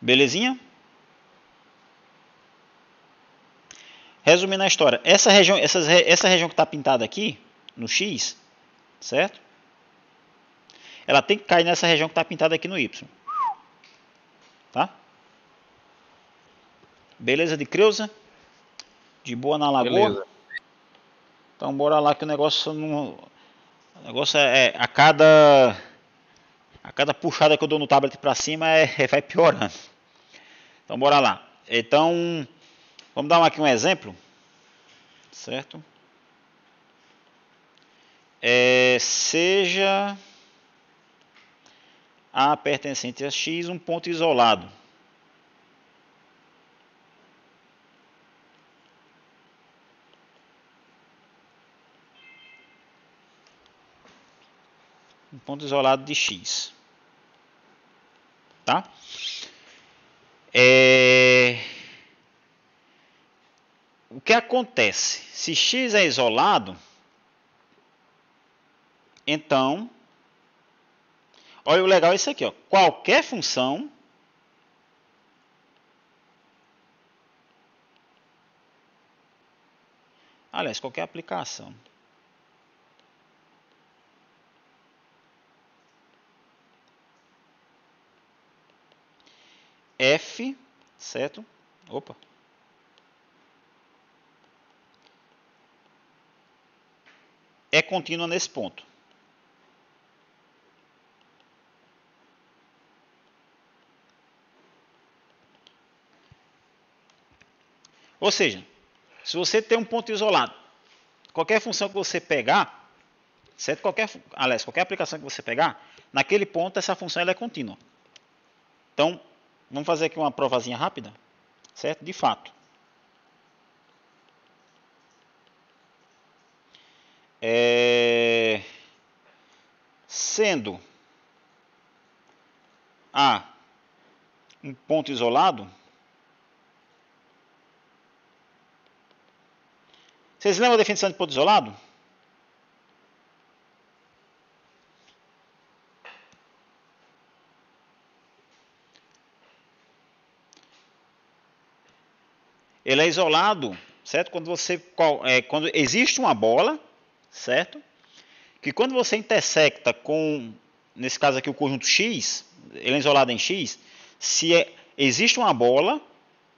Belezinha? resumindo a história, essa região que está pintada aqui, no X, certo? Ela tem que cair nessa região que está pintada aqui no Y. Tá? Beleza de Creuza? De boa na lagoa? Beleza. Então bora lá que o negócio não... O negócio a cada puxada que eu dou no tablet para cima vai piorando. Então bora lá. Então vamos dar aqui um exemplo, certo? Seja A pertencente a X um ponto isolado. Um ponto isolado de X. Tá? O que acontece? Se X é isolado, então, olha o legal é isso aqui, ó. Qualquer função aliás, qualquer aplicação f, certo? Opa. É contínua nesse ponto. Ou seja, se você tem um ponto isolado, qualquer função que você pegar, certo? Qualquer aplicação que você pegar, naquele ponto essa função ela é contínua. Então, vamos fazer aqui uma provazinha rápida, certo? De fato. Sendo A um ponto isolado, vocês lembram a definição de ponto isolado? Ele é isolado, certo? Quando existe uma bola, certo? Que quando você intersecta com, nesse caso aqui, o conjunto X, ele é isolado em X, existe uma bola,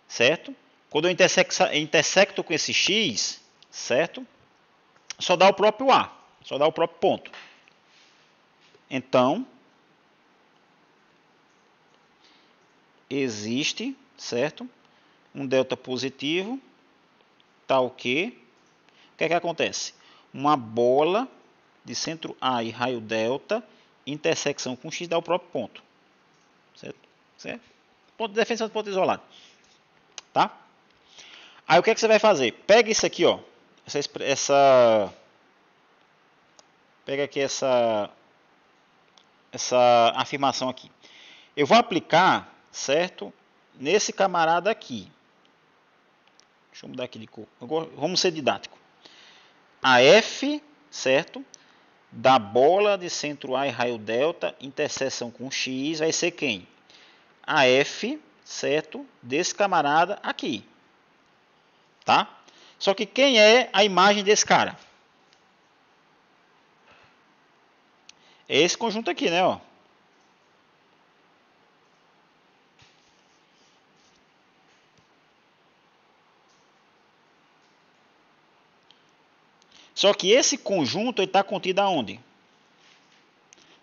certo? Quando eu intersecto com esse X, certo? Só dá o próprio A, só dá o próprio ponto. Então, existe, certo? Um delta positivo, tal que, o que é que acontece? Uma bola de centro A e raio delta, intersecção com X dá o próprio ponto. Certo? Certo? Ponto de definição de ponto isolado. Tá? Aí o que é que você vai fazer? Pega isso aqui, ó. Pega aqui essa afirmação aqui. Eu vou aplicar, certo? Nesse camarada aqui. Deixa eu mudar aqui de cor. Vamos ser didático. A F, certo? Da bola de centro A e raio delta, interseção com X, vai ser quem? A F, certo? Desse camarada aqui. Tá? Só que quem é a imagem desse cara? É esse conjunto aqui, né? Ó. Só que esse conjunto está contido aonde?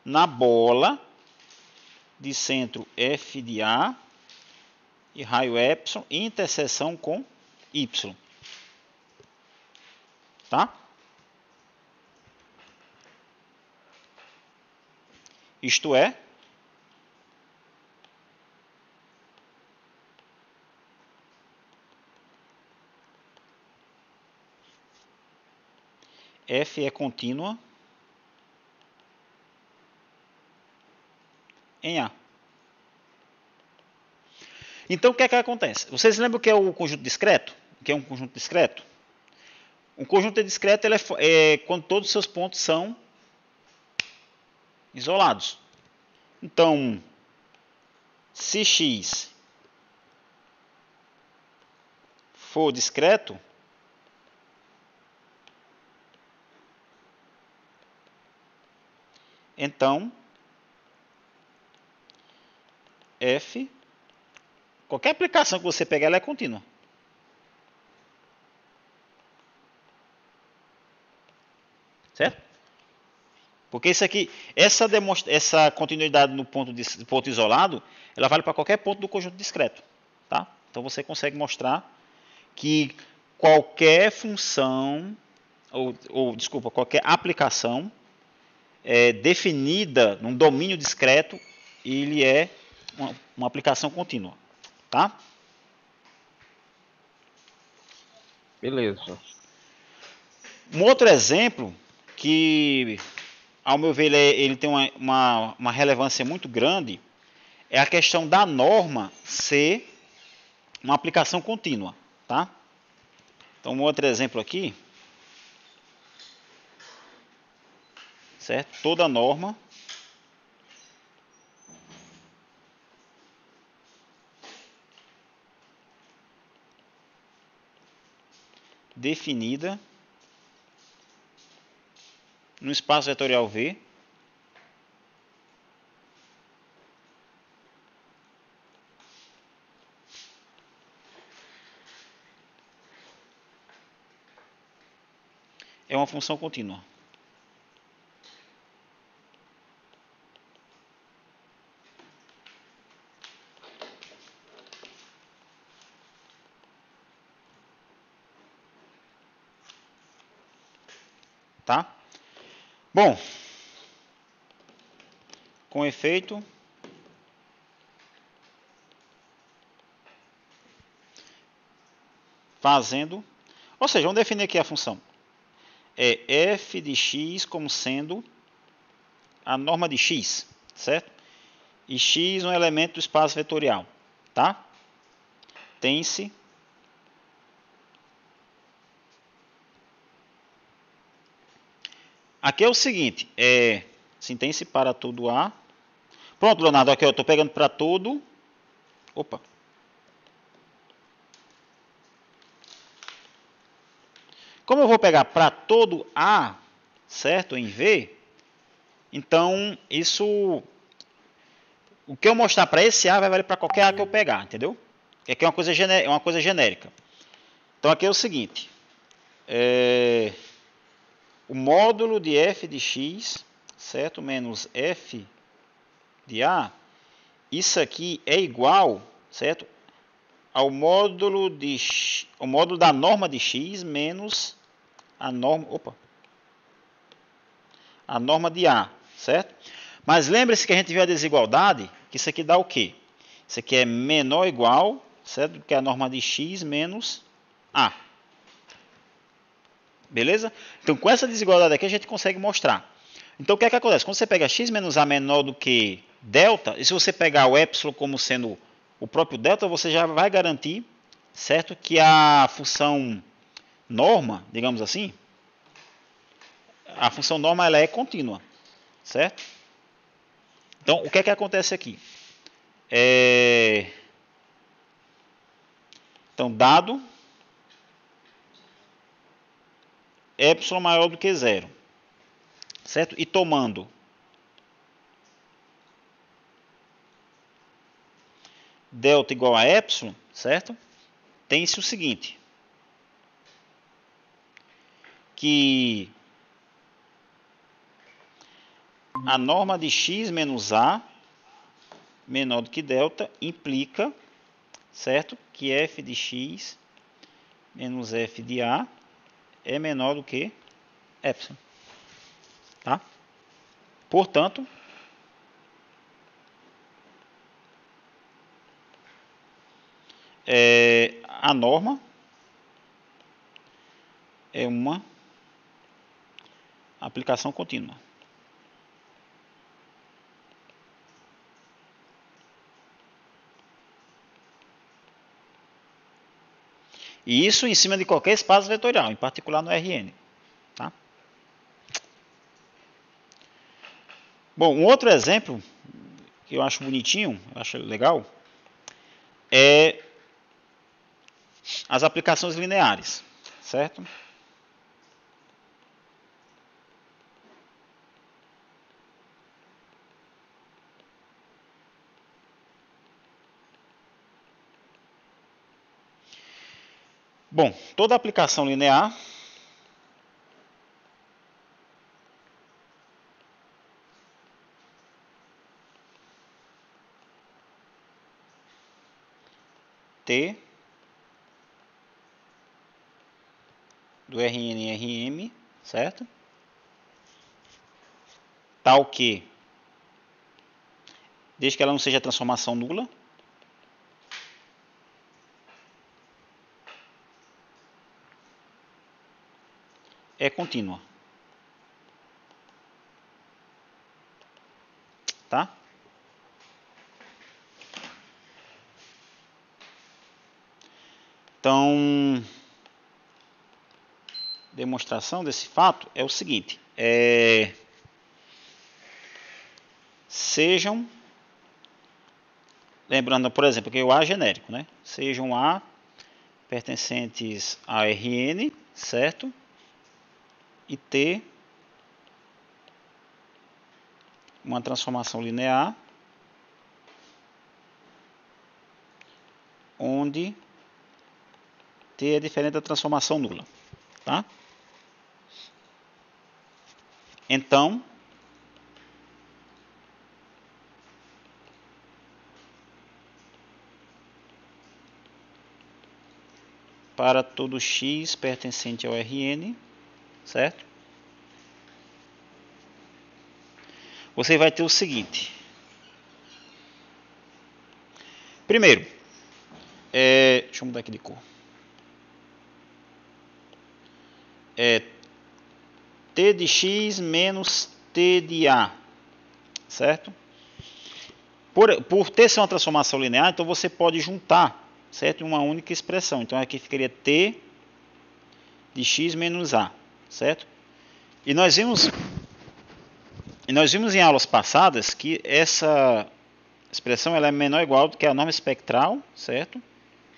Na bola de centro F de A e raio epsilon e interseção com Y. Tá? Isto é, F é contínua em A. Então, o que é que acontece? Vocês lembram o que é o conjunto discreto? O que é um conjunto discreto? Um conjunto discreto é quando todos os seus pontos são isolados. Então, se X for discreto, então f, qualquer aplicação que você pegar, ela é contínua. Certo? Porque isso aqui, essa continuidade no ponto isolado, ela vale para qualquer ponto do conjunto discreto. Tá? Então você consegue mostrar que qualquer função, desculpa, qualquer aplicação definida num domínio discreto, ele é uma aplicação contínua. Tá? Beleza. Um outro exemplo que, ao meu ver, ele tem uma relevância muito grande, é a questão da norma ser uma aplicação contínua. Tá? Então, um outro exemplo aqui, certo? Toda norma definida no espaço vetorial V é uma função contínua. Tá? Bom, com efeito, fazendo, ou seja, vamos definir aqui a função. É f de x como sendo a norma de x, certo? E x é um elemento do espaço vetorial, tá? Tem-se aqui é o seguinte, sim, tem-se para todo A. Pronto, Leonardo, aqui eu estou pegando para todo. Opa. Como eu vou pegar para todo A, certo, em V, então isso, o que eu mostrar para esse A vai valer para qualquer A que eu pegar, entendeu? Aqui é uma coisa genérica. Então aqui é o seguinte, o módulo de f de x, certo, menos f de A, isso aqui é igual, certo, ao módulo da norma de x menos a norma de A, certo? Mas lembre-se que a gente viu a desigualdade, que isso aqui dá o quê? Isso aqui é menor ou igual, certo, do que a norma de x menos A. Beleza? Então, com essa desigualdade aqui, a gente consegue mostrar. Então, o que é que acontece? Quando você pega x menos a menor do que delta, e se você pegar o epsilon como sendo o próprio delta, você já vai garantir, certo, que a função norma, digamos assim, a função norma ela é contínua, certo? Então, o que é que acontece aqui? Então, dado epsilon maior do que zero, certo? E tomando delta igual a epsilon, certo? Tem-se o seguinte, que a norma de x menos a menor do que delta implica, certo, que f de x menos f de a é menor do que epsilon. Tá? Portanto, a norma é uma aplicação contínua. E isso em cima de qualquer espaço vetorial, em particular no Rn. Tá? Bom, um outro exemplo que eu acho bonitinho, eu acho legal, é as aplicações lineares, certo? Bom, toda aplicação linear T do Rn em Rm, certo? Tal que, desde que ela não seja transformação nula, é contínua. Tá? Então, demonstração desse fato é o seguinte: sejam, lembrando, por exemplo, que o A é genérico, né? Sejam A pertencentes a Rn, certo? E T uma transformação linear onde T é diferente da transformação nula, tá? Então, para todo x pertencente ao Rn, certo? Você vai ter o seguinte. Primeiro, deixa eu mudar aqui de cor. T de x menos T de A, certo? Por ter sido uma transformação linear, então você pode juntar, certo? Em uma única expressão. Então aqui ficaria T de x menos A, certo? E nós vimos em aulas passadas que essa expressão ela é menor ou igual do que a norma espectral, certo?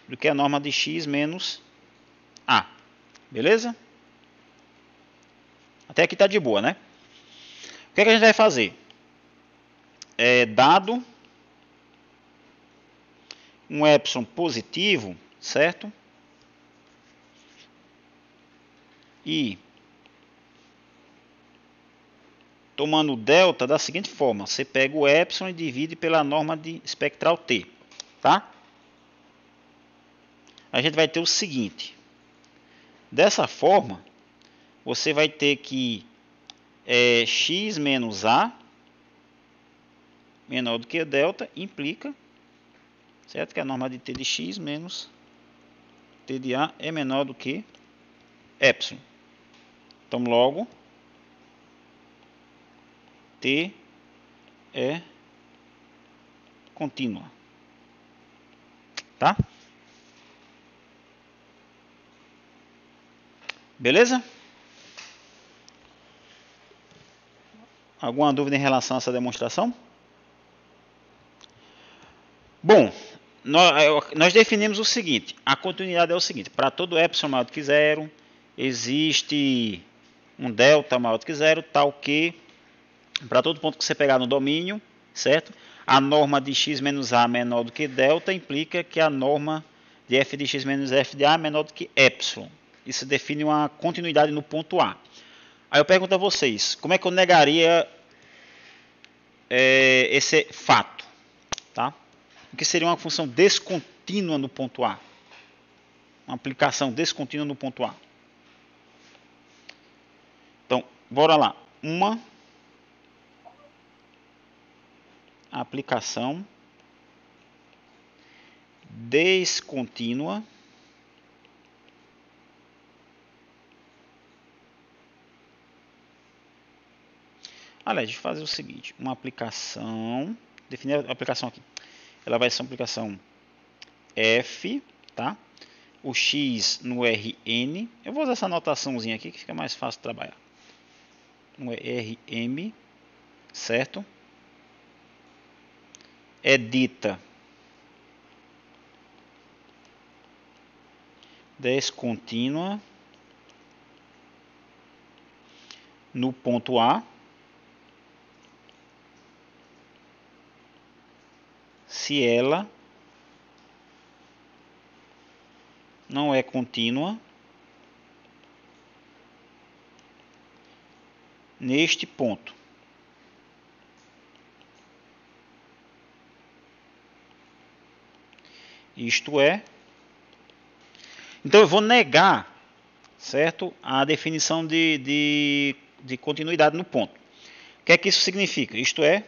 Do que a norma de x menos A. Beleza? Até aqui está de boa, né? O que a gente vai fazer? Dado um epsilon positivo, certo? E tomando o delta da seguinte forma: você pega o epsilon e divide pela norma de espectral T, tá? A gente vai ter o seguinte: dessa forma, você vai ter que x menos A menor do que delta implica, certo? Que a norma de T de x menos T de A é menor do que epsilon. Então, logo, T é contínua, tá? Beleza? Alguma dúvida em relação a essa demonstração? Bom, nós definimos o seguinte: a continuidade é o seguinte: para todo epsilon maior do que zero, existe um delta maior do que zero, tal que, para todo ponto que você pegar no domínio, certo? A norma de x menos a menor do que delta implica que a norma de f de x menos f de a é menor do que epsilon. Isso define uma continuidade no ponto A. Aí eu pergunto a vocês: como é que eu negaria esse fato? Tá? O que seria uma função descontínua no ponto A? Uma aplicação descontínua no ponto A. Então, bora lá. Uma aplicação descontínua aliás, deixa eu fazer o seguinte: uma aplicação, definir a aplicação aqui, ela vai ser uma aplicação f, tá? O x no Rn, eu vou usar essa anotaçãozinha aqui que fica mais fácil de trabalhar, no Rm, certo? É dita descontínua no ponto A se ela não é contínua neste ponto. Isto é, então eu vou negar, certo, a definição de continuidade no ponto. O que é que isso significa? Isto é,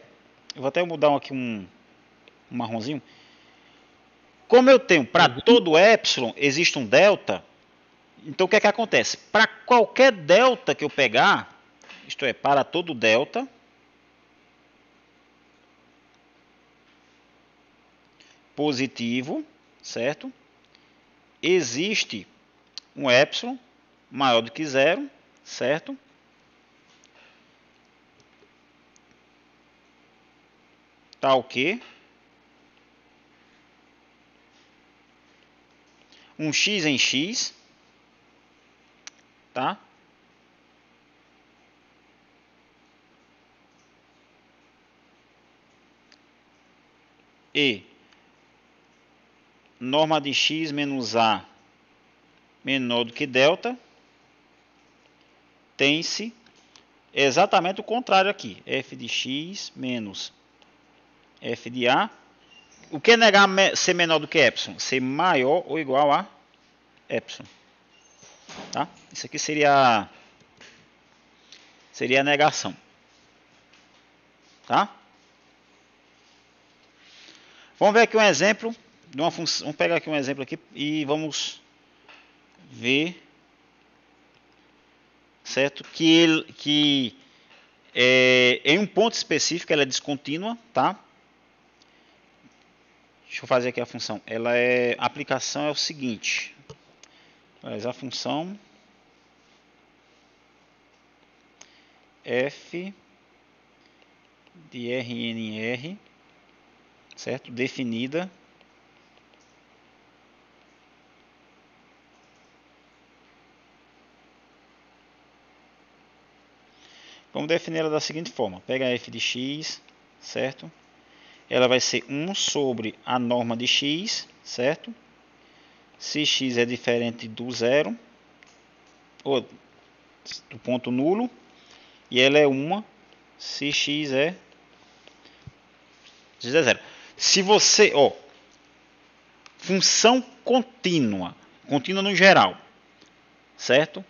eu vou até mudar aqui um marronzinho. Como eu tenho para todo epsilon existe um delta, então o que é que acontece? Para qualquer delta que eu pegar, isto é, para todo delta, positivo, certo? Existe um epsilon maior do que zero, certo? Tal que um x em x, tá? E norma de x menos a menor do que delta tem-se exatamente o contrário aqui. F de x menos f de a. O que é negar ser menor do que epsilon? Ser maior ou igual a epsilon. Tá? Isso aqui seria a negação. Tá? Vamos ver aqui um exemplo de uma função. Vamos pegar aqui um exemplo aqui e vamos ver, certo? Que em um ponto específico ela é descontínua, tá? Deixa eu fazer aqui a função. A aplicação é o seguinte. Mas a função f de Rn em R, certo? Definida vamos definir ela da seguinte forma. Pega f de x, certo? Ela vai ser 1 sobre a norma de x, certo? Se x é diferente do zero, ou do ponto nulo, e ela é 1 se x é zero. Se você, função contínua no geral, certo?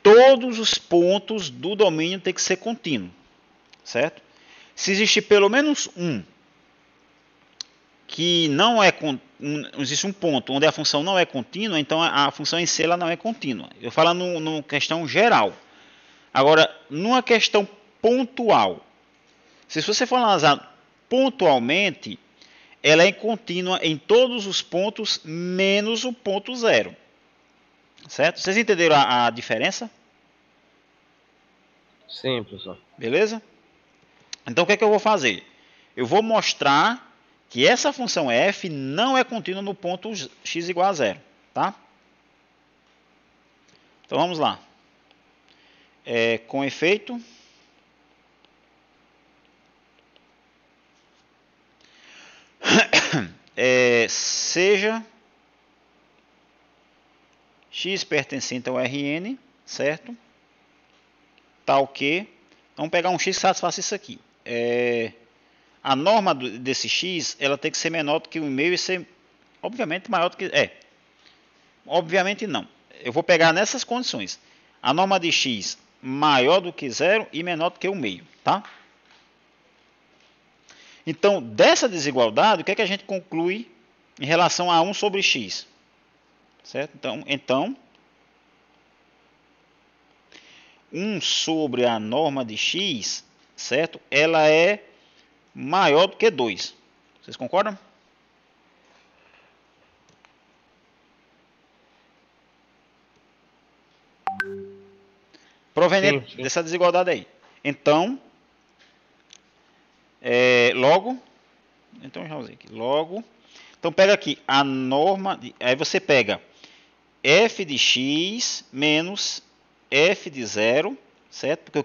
Todos os pontos do domínio tem que ser contínuo, certo? Se existir pelo menos um que não é existe um ponto onde a função não é contínua, então a função em si ela não é contínua. Eu falo numa questão geral. Agora, numa questão pontual, se você for analisar pontualmente, ela é contínua em todos os pontos menos o ponto zero. Certo? Vocês entenderam a diferença? Sim, professor. Beleza? Então o que é que eu vou fazer? Eu vou mostrar que essa função f não é contínua no ponto x igual a zero. Tá? Então vamos lá. Com efeito, seja x pertencente ao Rn, certo? Tal que, vamos pegar um x que satisfaça isso aqui. A norma desse x, ela tem que ser menor do que 1,5 e ser, obviamente, maior do que... obviamente não. Eu vou pegar nessas condições. A norma de x maior do que 0 e menor do que 1,5, tá? Então, dessa desigualdade, o que é que a gente conclui em relação a 1 sobre x? Certo? Então 1 sobre a norma de x, certo? Ela é maior do que 2. Vocês concordam? Proveniente Sim. dessa desigualdade aí. Então, logo, já usei aqui, logo, então pega aqui a norma, aí você pega f de x menos f de 0, certo? Porque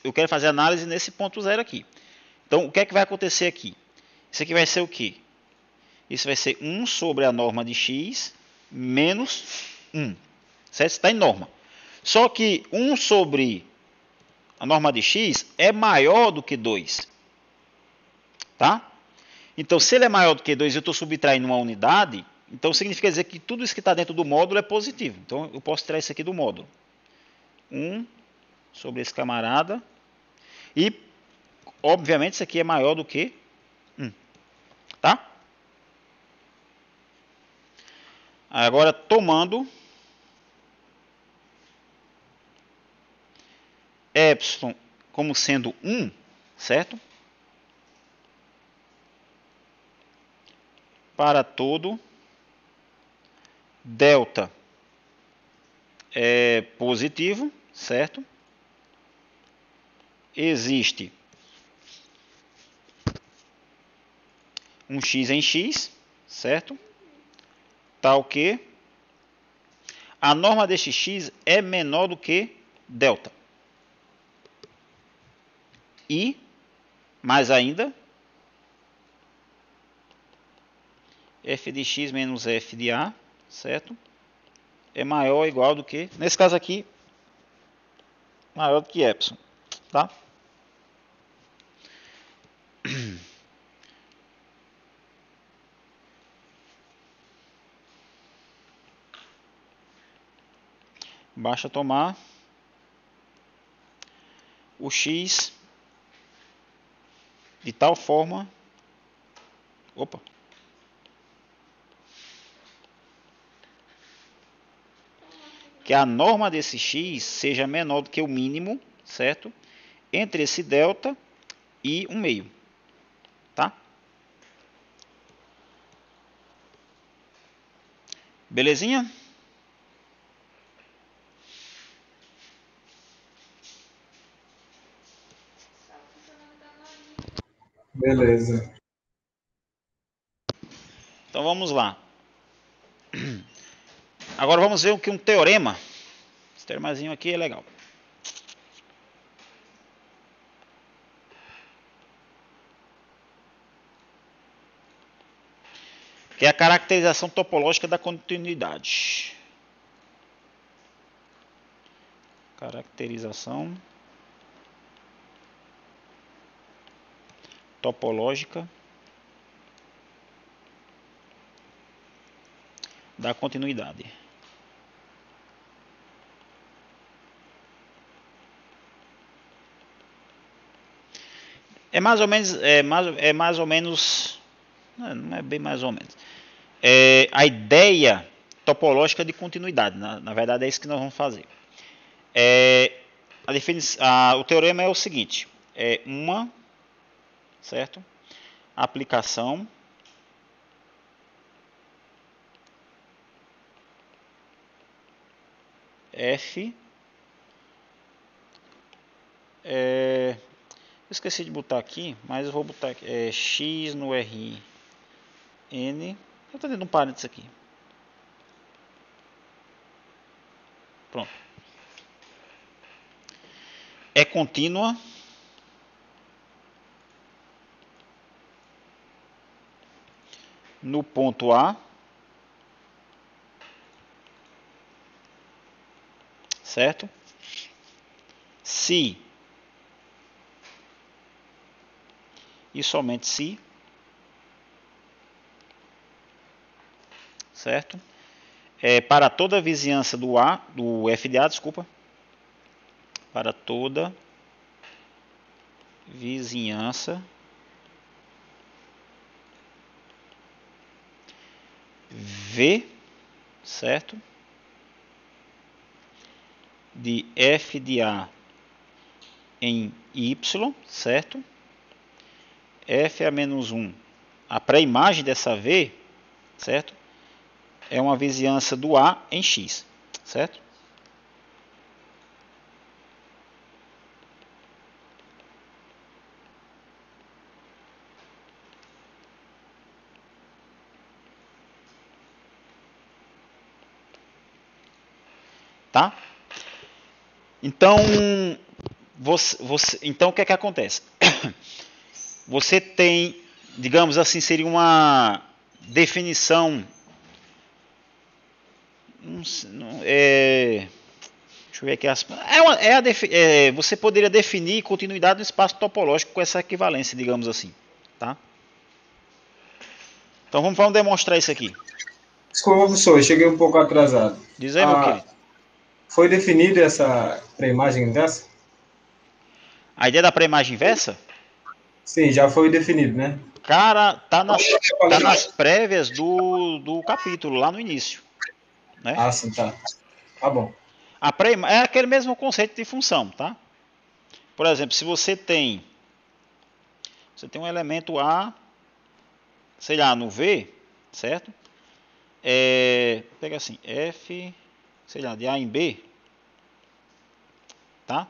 eu quero fazer análise nesse ponto zero aqui. Então, o que é que vai acontecer aqui? Isso aqui vai ser o quê? Isso vai ser 1 sobre a norma de x, menos 1. Certo? Está em norma. Só que 1 sobre a norma de x é maior do que 2. Tá? Então, se ele é maior do que 2 e eu estou subtraindo uma unidade, então significa dizer que tudo isso que está dentro do módulo é positivo. Então, eu posso tirar isso aqui do módulo. 1 sobre esse camarada. E, obviamente, isso aqui é maior do que 1. Tá? Agora, tomando epsilon como sendo 1, certo? Para todo delta é positivo, certo? Existe um x em x, certo? Tal que a norma deste x é menor do que delta. E, mais ainda, f de x menos f de a, certo? É maior ou igual do que, nesse caso aqui, maior do que epsilon, tá? Basta tomar o x de tal forma, que a norma desse x seja menor do que o mínimo, certo? Entre esse delta e 1/2, tá? Belezinha? Beleza. Então vamos lá. Agora vamos ver o que um teorema. Esse teoremazinho aqui é legal. Que é a caracterização topológica da continuidade. Caracterização topológica da continuidade. É mais ou menos, não é bem mais ou menos. É a ideia topológica de continuidade. Na verdade é isso que nós vamos fazer. O teorema é o seguinte: é uma, certo? Aplicação f. Eu esqueci de botar aqui, mas eu vou botar aqui, x no Rn. Eu estou dentro de um parênteses aqui. Pronto. É contínua no ponto A, certo? Se e somente se, certo? Para toda a vizinhança do f de A, desculpa. Para toda vizinhança V, certo? De f de A em Y, certo? F a menos 1, a pré-imagem dessa V, certo? É uma vizinhança do A em X, certo? Tá? Então, então o que é que acontece? Você tem, digamos assim, seria uma definição Deixa eu ver aqui. Você poderia definir continuidade no espaço topológico com essa equivalência, digamos assim. Tá? Então vamos demonstrar isso aqui. Desculpa, professor, eu cheguei um pouco atrasado. Diz aí, meu querido. Foi definida essa pré-imagem inversa? A ideia da pré-imagem inversa? Sim, já foi definido, né? Cara, tá nas prévias do capítulo, lá no início. Né? Ah, sim, tá. Tá bom. É aquele mesmo conceito de função, tá? Por exemplo, se você tem um elemento A, sei lá, no V, certo? Pega assim, F, sei lá, de A em B, tá?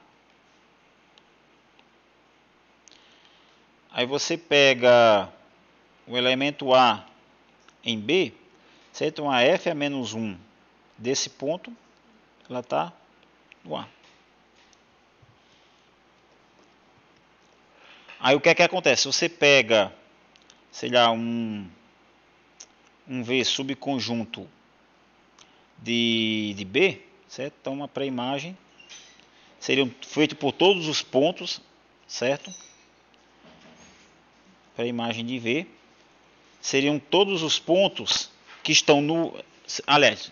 Aí você pega o elemento A em B, certo? Uma F a menos 1 desse ponto, ela está no A. Aí o que é que acontece? Você pega, sei lá, um V subconjunto de B, certo? Então uma pré-imagem seria feito por todos os pontos, certo? Pré-imagem de V seriam todos os pontos que estão no... Aliás,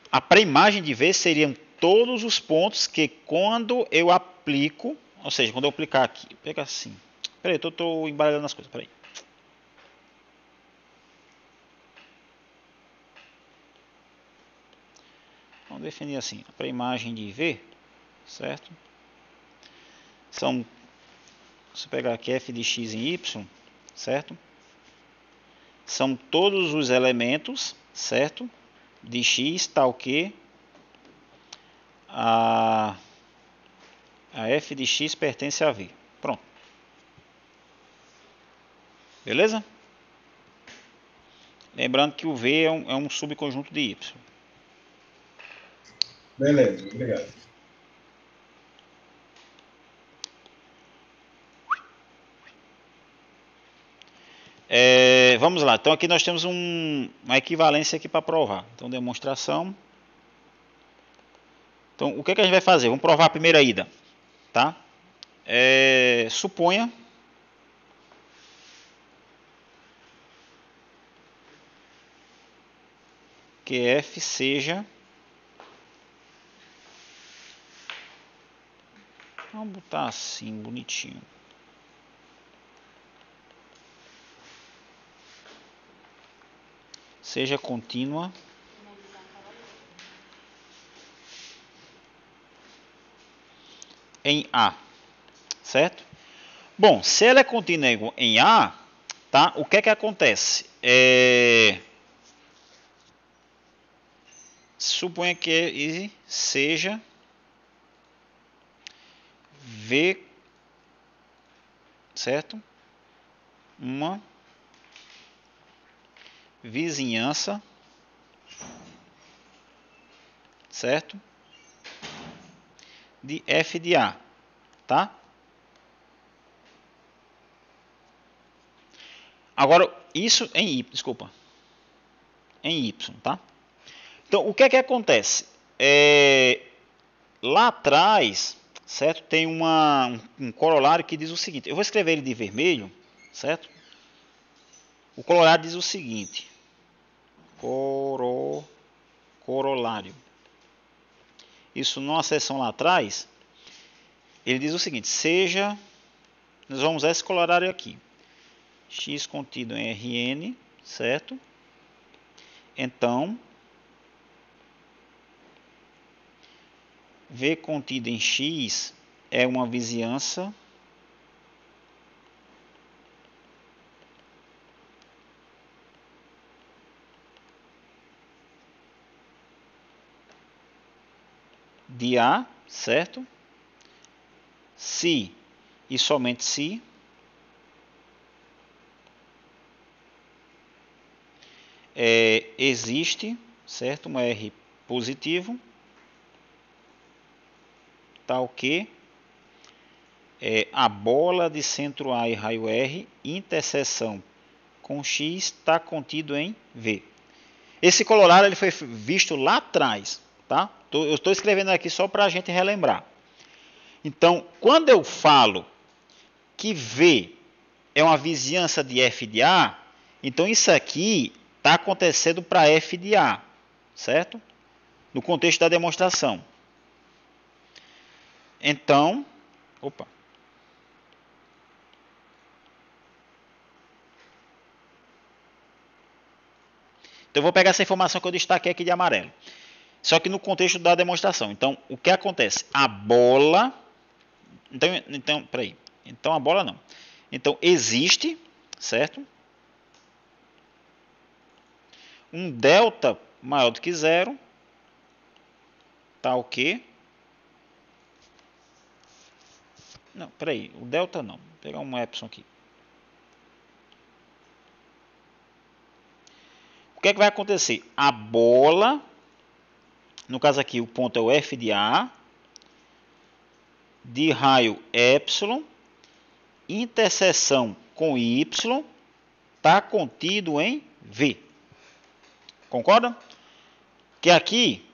a pré-imagem de V seriam todos os pontos que quando eu aplico, ou seja, quando eu aplicar aqui, pega assim. Peraí, eu estou embaralhando as coisas, peraí. Vamos definir assim, a pré-imagem de V, certo? Se eu pegar aqui f de x em y, certo? São todos os elementos, certo? De x tal que a f de x pertence a V. Pronto. Beleza? Lembrando que o V é um subconjunto de y. Beleza, obrigado. Vamos lá. Então aqui nós temos uma equivalência aqui para provar. Então demonstração. Então o que a gente vai fazer? Vamos provar a primeira ida. Tá? Suponha que f seja... Vamos botar assim, bonitinho. Seja contínua em A, certo? Bom, se ela é contínua em A, tá? O que é que acontece? Suponha que seja V, certo? Uma vizinhança, certo? De f de A, tá? Agora, isso em Y, desculpa. Em Y, tá? Então, o que é que acontece? Lá atrás, certo? Tem um corolário que diz o seguinte. Eu vou escrever ele de vermelho, certo? O corolário diz o seguinte. Corolário. Isso numa seção lá atrás, ele diz o seguinte. Seja, nós vamos usar esse corolário aqui. X contido em Rn, certo? Então, V contido em X é uma vizinhança de A, certo? Se e somente se existe, certo? Um R positivo, tal que a bola de centro A e raio R, interseção com X, está contido em V. Esse corolário ele foi visto lá atrás, tá? Eu estou escrevendo aqui só para a gente relembrar. Então, quando eu falo que V é uma vizinhança de F de A, então isso aqui está acontecendo para F de A, certo? No contexto da demonstração. Então, opa. Então eu vou pegar essa informação que eu destaquei aqui de amarelo. Só que no contexto da demonstração. Então, o que acontece? A bola... Então, peraí. Então, a bola não. Então, existe, certo? Um delta maior do que zero. Tá o quê? Não, peraí. O delta não. Vou pegar um epsilon aqui. O que é que vai acontecer? A bola... No caso aqui, o ponto é o F de A, de raio epsilon, interseção com Y, está contido em V. Concorda? Que aqui...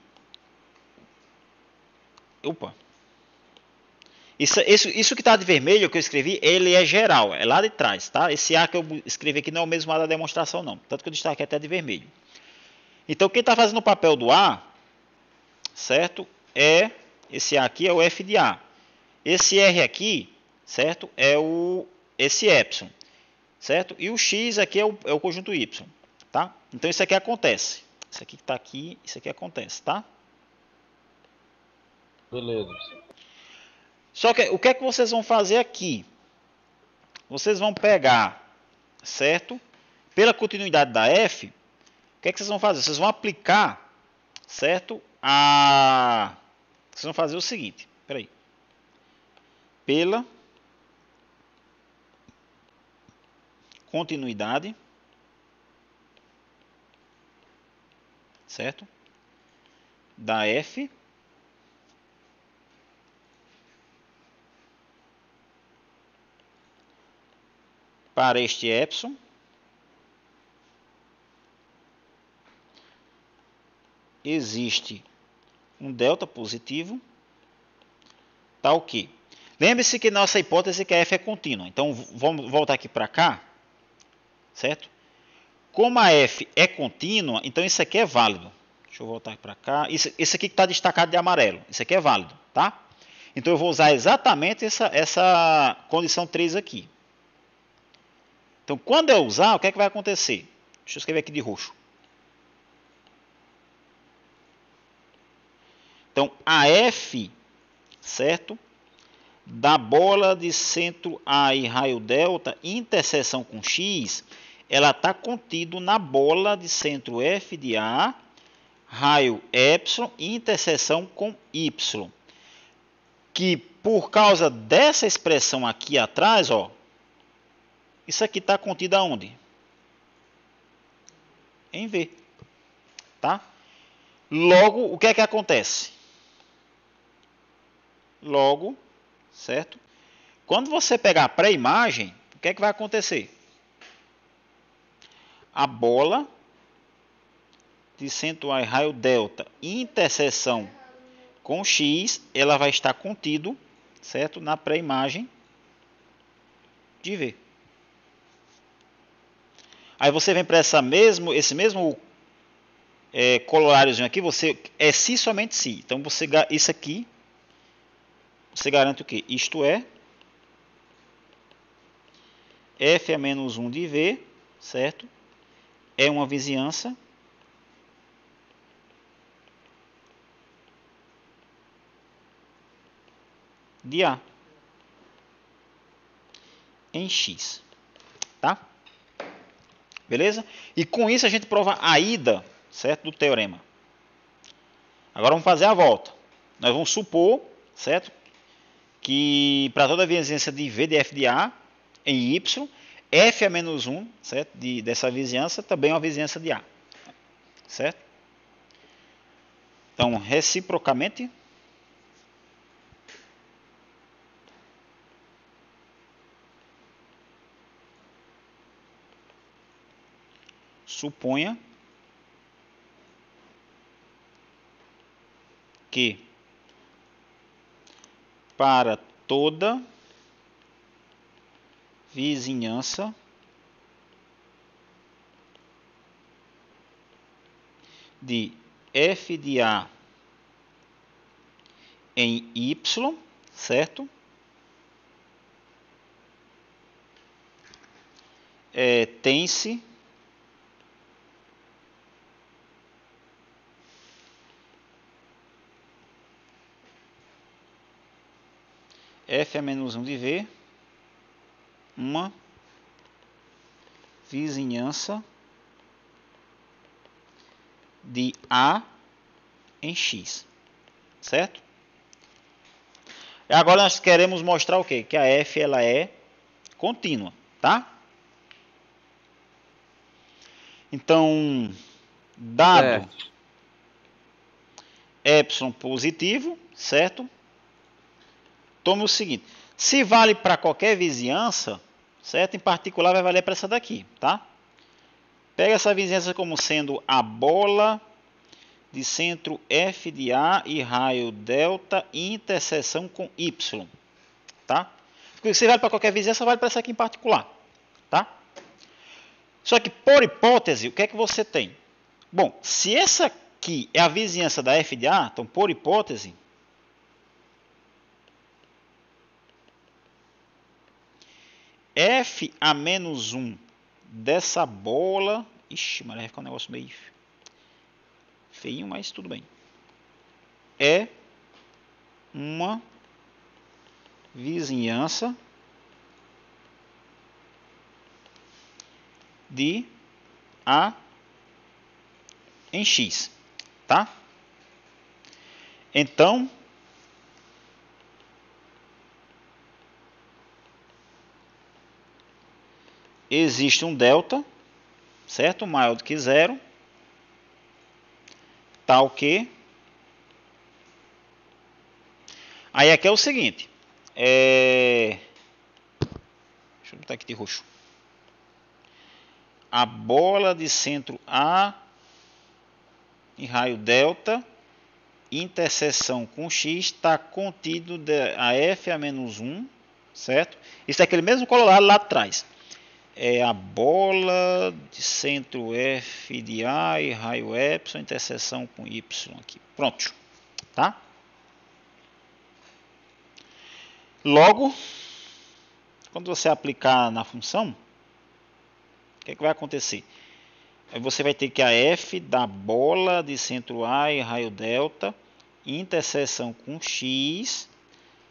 Opa! Isso que está de vermelho, que eu escrevi, ele é geral, é lá de trás, tá? Esse A que eu escrevi aqui não é o mesmo A da demonstração, não. Tanto que eu destaquei até de vermelho. Então, quem está fazendo o papel do A... certo? Esse A aqui é o F de A. Esse R aqui, certo? Esse epsilon, certo? E o X aqui é o conjunto Y, tá? Então isso aqui acontece. Isso aqui que está aqui, isso aqui acontece, tá? Beleza. Só que o que é que vocês vão fazer aqui? Vocês vão pegar, certo? Pela continuidade da F, o que é que vocês vão fazer? Vocês vão aplicar, certo? Vocês vão fazer o seguinte, peraí. Pela continuidade, certo? Da F para este epsilon, existe um delta positivo, tá o quê? Lembre-se que nossa hipótese é que a F é contínua. Então, vamos voltar aqui para cá, certo? Como a F é contínua, então isso aqui é válido. Deixa eu voltar para cá. Isso aqui que está destacado de amarelo, isso aqui é válido, tá? Então, eu vou usar exatamente essa condição 3 aqui. Então, quando eu usar, o que é que vai acontecer? Deixa eu escrever aqui de roxo. Então, a F, certo? Da bola de centro A e raio delta, interseção com X, ela está contido na bola de centro F de A, raio epsilon, interseção com Y. Que por causa dessa expressão aqui atrás, ó, isso aqui está contido aonde? Em V. Tá? Logo, o que é que acontece? Logo, certo? Quando você pegar a pré-imagem, o que é que vai acontecer? A bola de centro A e raio delta, interseção com X, ela vai estar contido, certo? Na pré-imagem de V. Aí você vem para esse mesmo coloráriozinho aqui, você é si somente si. Então você isso aqui você garante o quê? Isto é F a menos 1 de V, certo? É uma vizinhança de A em X, tá? Beleza? E com isso a gente prova a ida, certo, do teorema. Agora vamos fazer a volta. Nós vamos supor, certo, que para toda vizinhança de V de F de A em Y, F a menos 1, certo, dessa vizinhança também é uma vizinhança de A, certo? Então, reciprocamente, suponha que para toda vizinhança de f de A em Y, certo? Tem-se f a menos 1 de V uma vizinhança de A em X, certo? E agora nós queremos mostrar o quê? Que a f ela é contínua, tá? Então, dado epsilon positivo, certo? Tome o seguinte, se vale para qualquer vizinhança, certo? Em particular vai valer para essa daqui, tá? Pega essa vizinhança como sendo a bola de centro F de A e raio delta e interseção com Y, tá? Porque se vale para qualquer vizinhança, vale para essa aqui em particular, tá? Só que por hipótese, o que é que você tem? Bom, se essa aqui é a vizinhança da F de A, então por hipótese, F a menos 1 dessa bola, ixi, mas vai ficar um negócio meio feinho, mas tudo bem, é uma vizinhança de A em X, tá? Então, existe um delta, certo? Maior do que zero, tal que... Aí aqui é o seguinte, deixa eu botar aqui de roxo. A bola de centro A em raio delta, interseção com X, está contido a F a menos 1, certo? Isso é aquele mesmo colorado lá atrás. É a bola de centro F de A e raio epsilon, interseção com Y aqui. Pronto, tá? Logo, quando você aplicar na função, o que é que vai acontecer? Aí você vai ter que a F da bola de centro A e raio delta, interseção com X,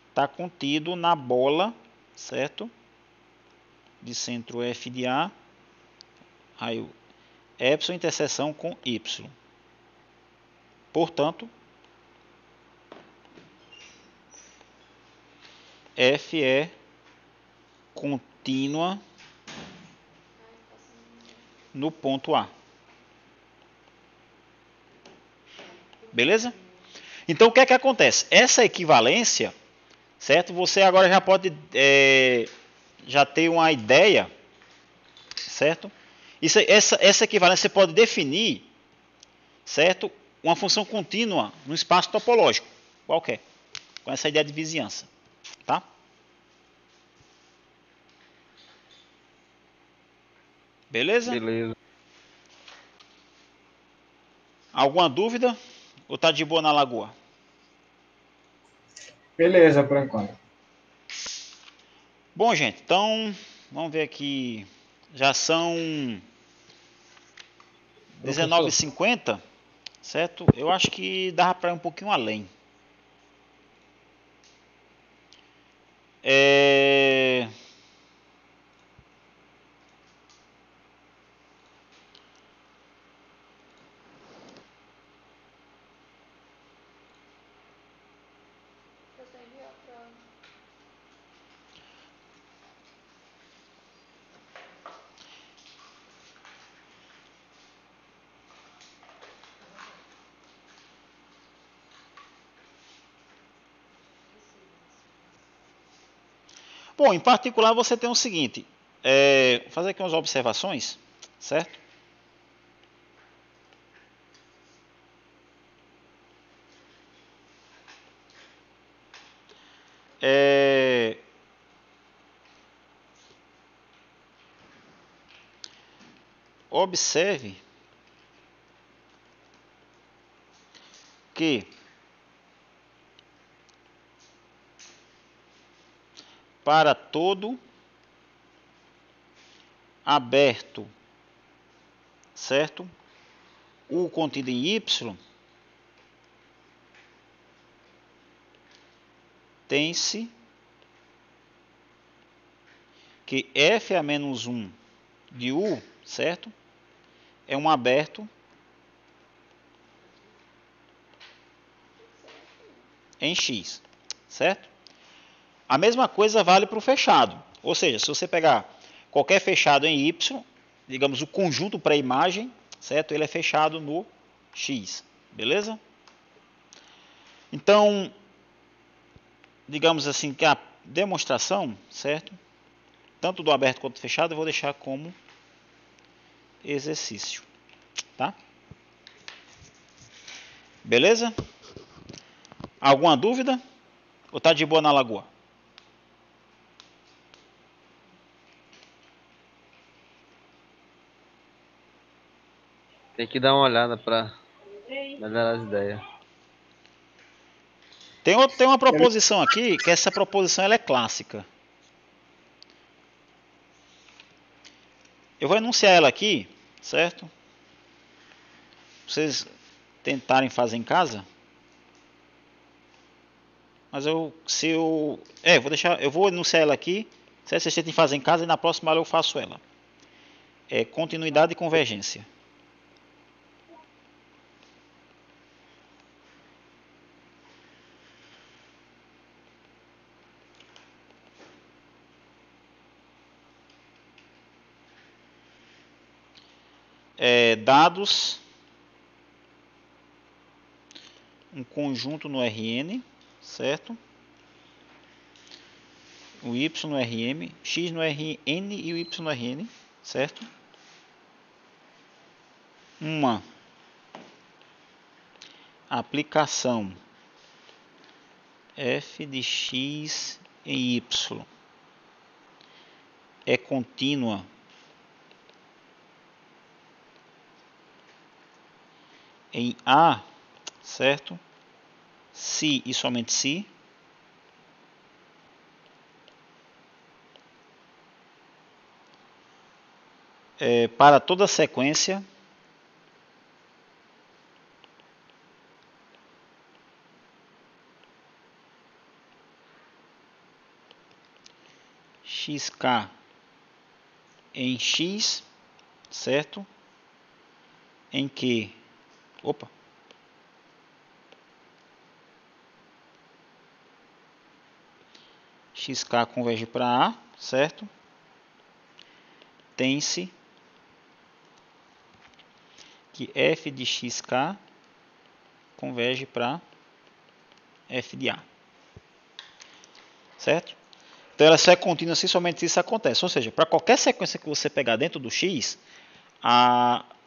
está contido na bola, certo? De centro F de A, raio epsilon, interseção com Y. Portanto, F é contínua no ponto A. Beleza? Então, o que é que acontece? Essa equivalência, certo? Você agora já pode já ter uma ideia, certo? Essa equivalência você pode definir, certo? Uma função contínua no espaço topológico, qualquer, com essa ideia de vizinhança, tá? Beleza? Beleza. Alguma dúvida? Ou tá de boa na lagoa? Beleza, por enquanto. Bom, gente, então vamos ver aqui. Já são 19h50, certo? Eu acho que dava para ir um pouquinho além. Bom, em particular você tem o seguinte, vou fazer aqui umas observações, certo? Observe que para todo aberto, certo? U contido em Y tem-se que f a menos 1 de U, certo? É um aberto em X, certo? A mesma coisa vale para o fechado. Ou seja, se você pegar qualquer fechado em Y, digamos o conjunto pré-imagem, certo? Ele é fechado no X, beleza? Então, digamos assim que a demonstração, certo? Tanto do aberto quanto do fechado eu vou deixar como exercício, tá? Beleza? Alguma dúvida? Ou tá de boa na lagoa? Tem que dar uma olhada para melhorar as ideias. Tem uma proposição aqui, que essa proposição ela é clássica. Eu vou enunciar ela aqui, certo? Vocês tentarem fazer em casa. Mas eu vou enunciar ela aqui, certo? Vocês tentem fazer em casa e na próxima aula eu faço ela. É continuidade e convergência. Dados, um conjunto no Rn, certo? O y no Rm, x no Rn e o y no Rn, certo? Uma aplicação f de x em y é contínua em A, certo? Se e somente se para toda sequência xk em x, certo? Em que xk converge para A, certo? Tem-se que f de xk converge para f de A, certo? Então ela só é contínua se somente isso acontece. Ou seja, para qualquer sequência que você pegar dentro do x,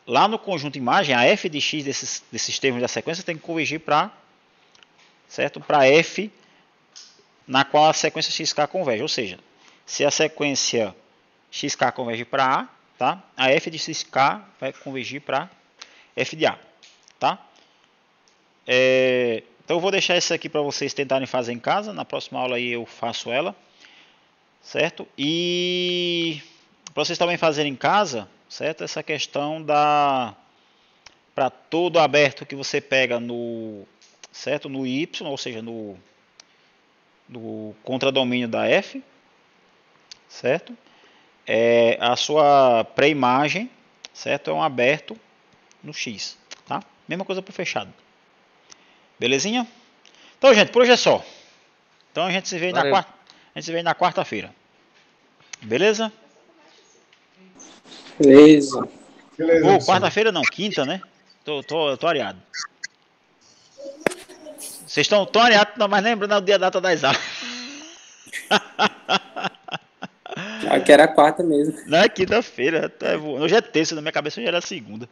lá no conjunto imagem, a f de x desses termos da sequência tem que convergir para, certo? Para f na qual a sequência xk converge. Ou seja, se a sequência xk converge para A, tá? A f de xk vai convergir para f de A, tá? Então eu vou deixar isso aqui para vocês tentarem fazer em casa. Na próxima aula aí eu faço ela, certo? E para vocês também fazerem em casa, certo? Essa questão para todo aberto que você pega no, certo? No y, ou seja, no contradomínio da f, certo? A sua pré-imagem, certo? É um aberto no x, tá? Mesma coisa para o fechado. Belezinha? Então, gente, por hoje é só. Então a gente se vê na quarta-feira. Beleza? Beleza. Quarta-feira não, quinta, né? Tô areado. Vocês estão tão areados, mas lembrando o dia da data das aulas. Aqui era quarta mesmo. Não é quinta-feira. Hoje é terça, na minha cabeça já era segunda.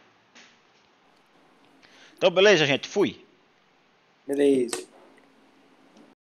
Então, beleza, gente. Fui. Beleza.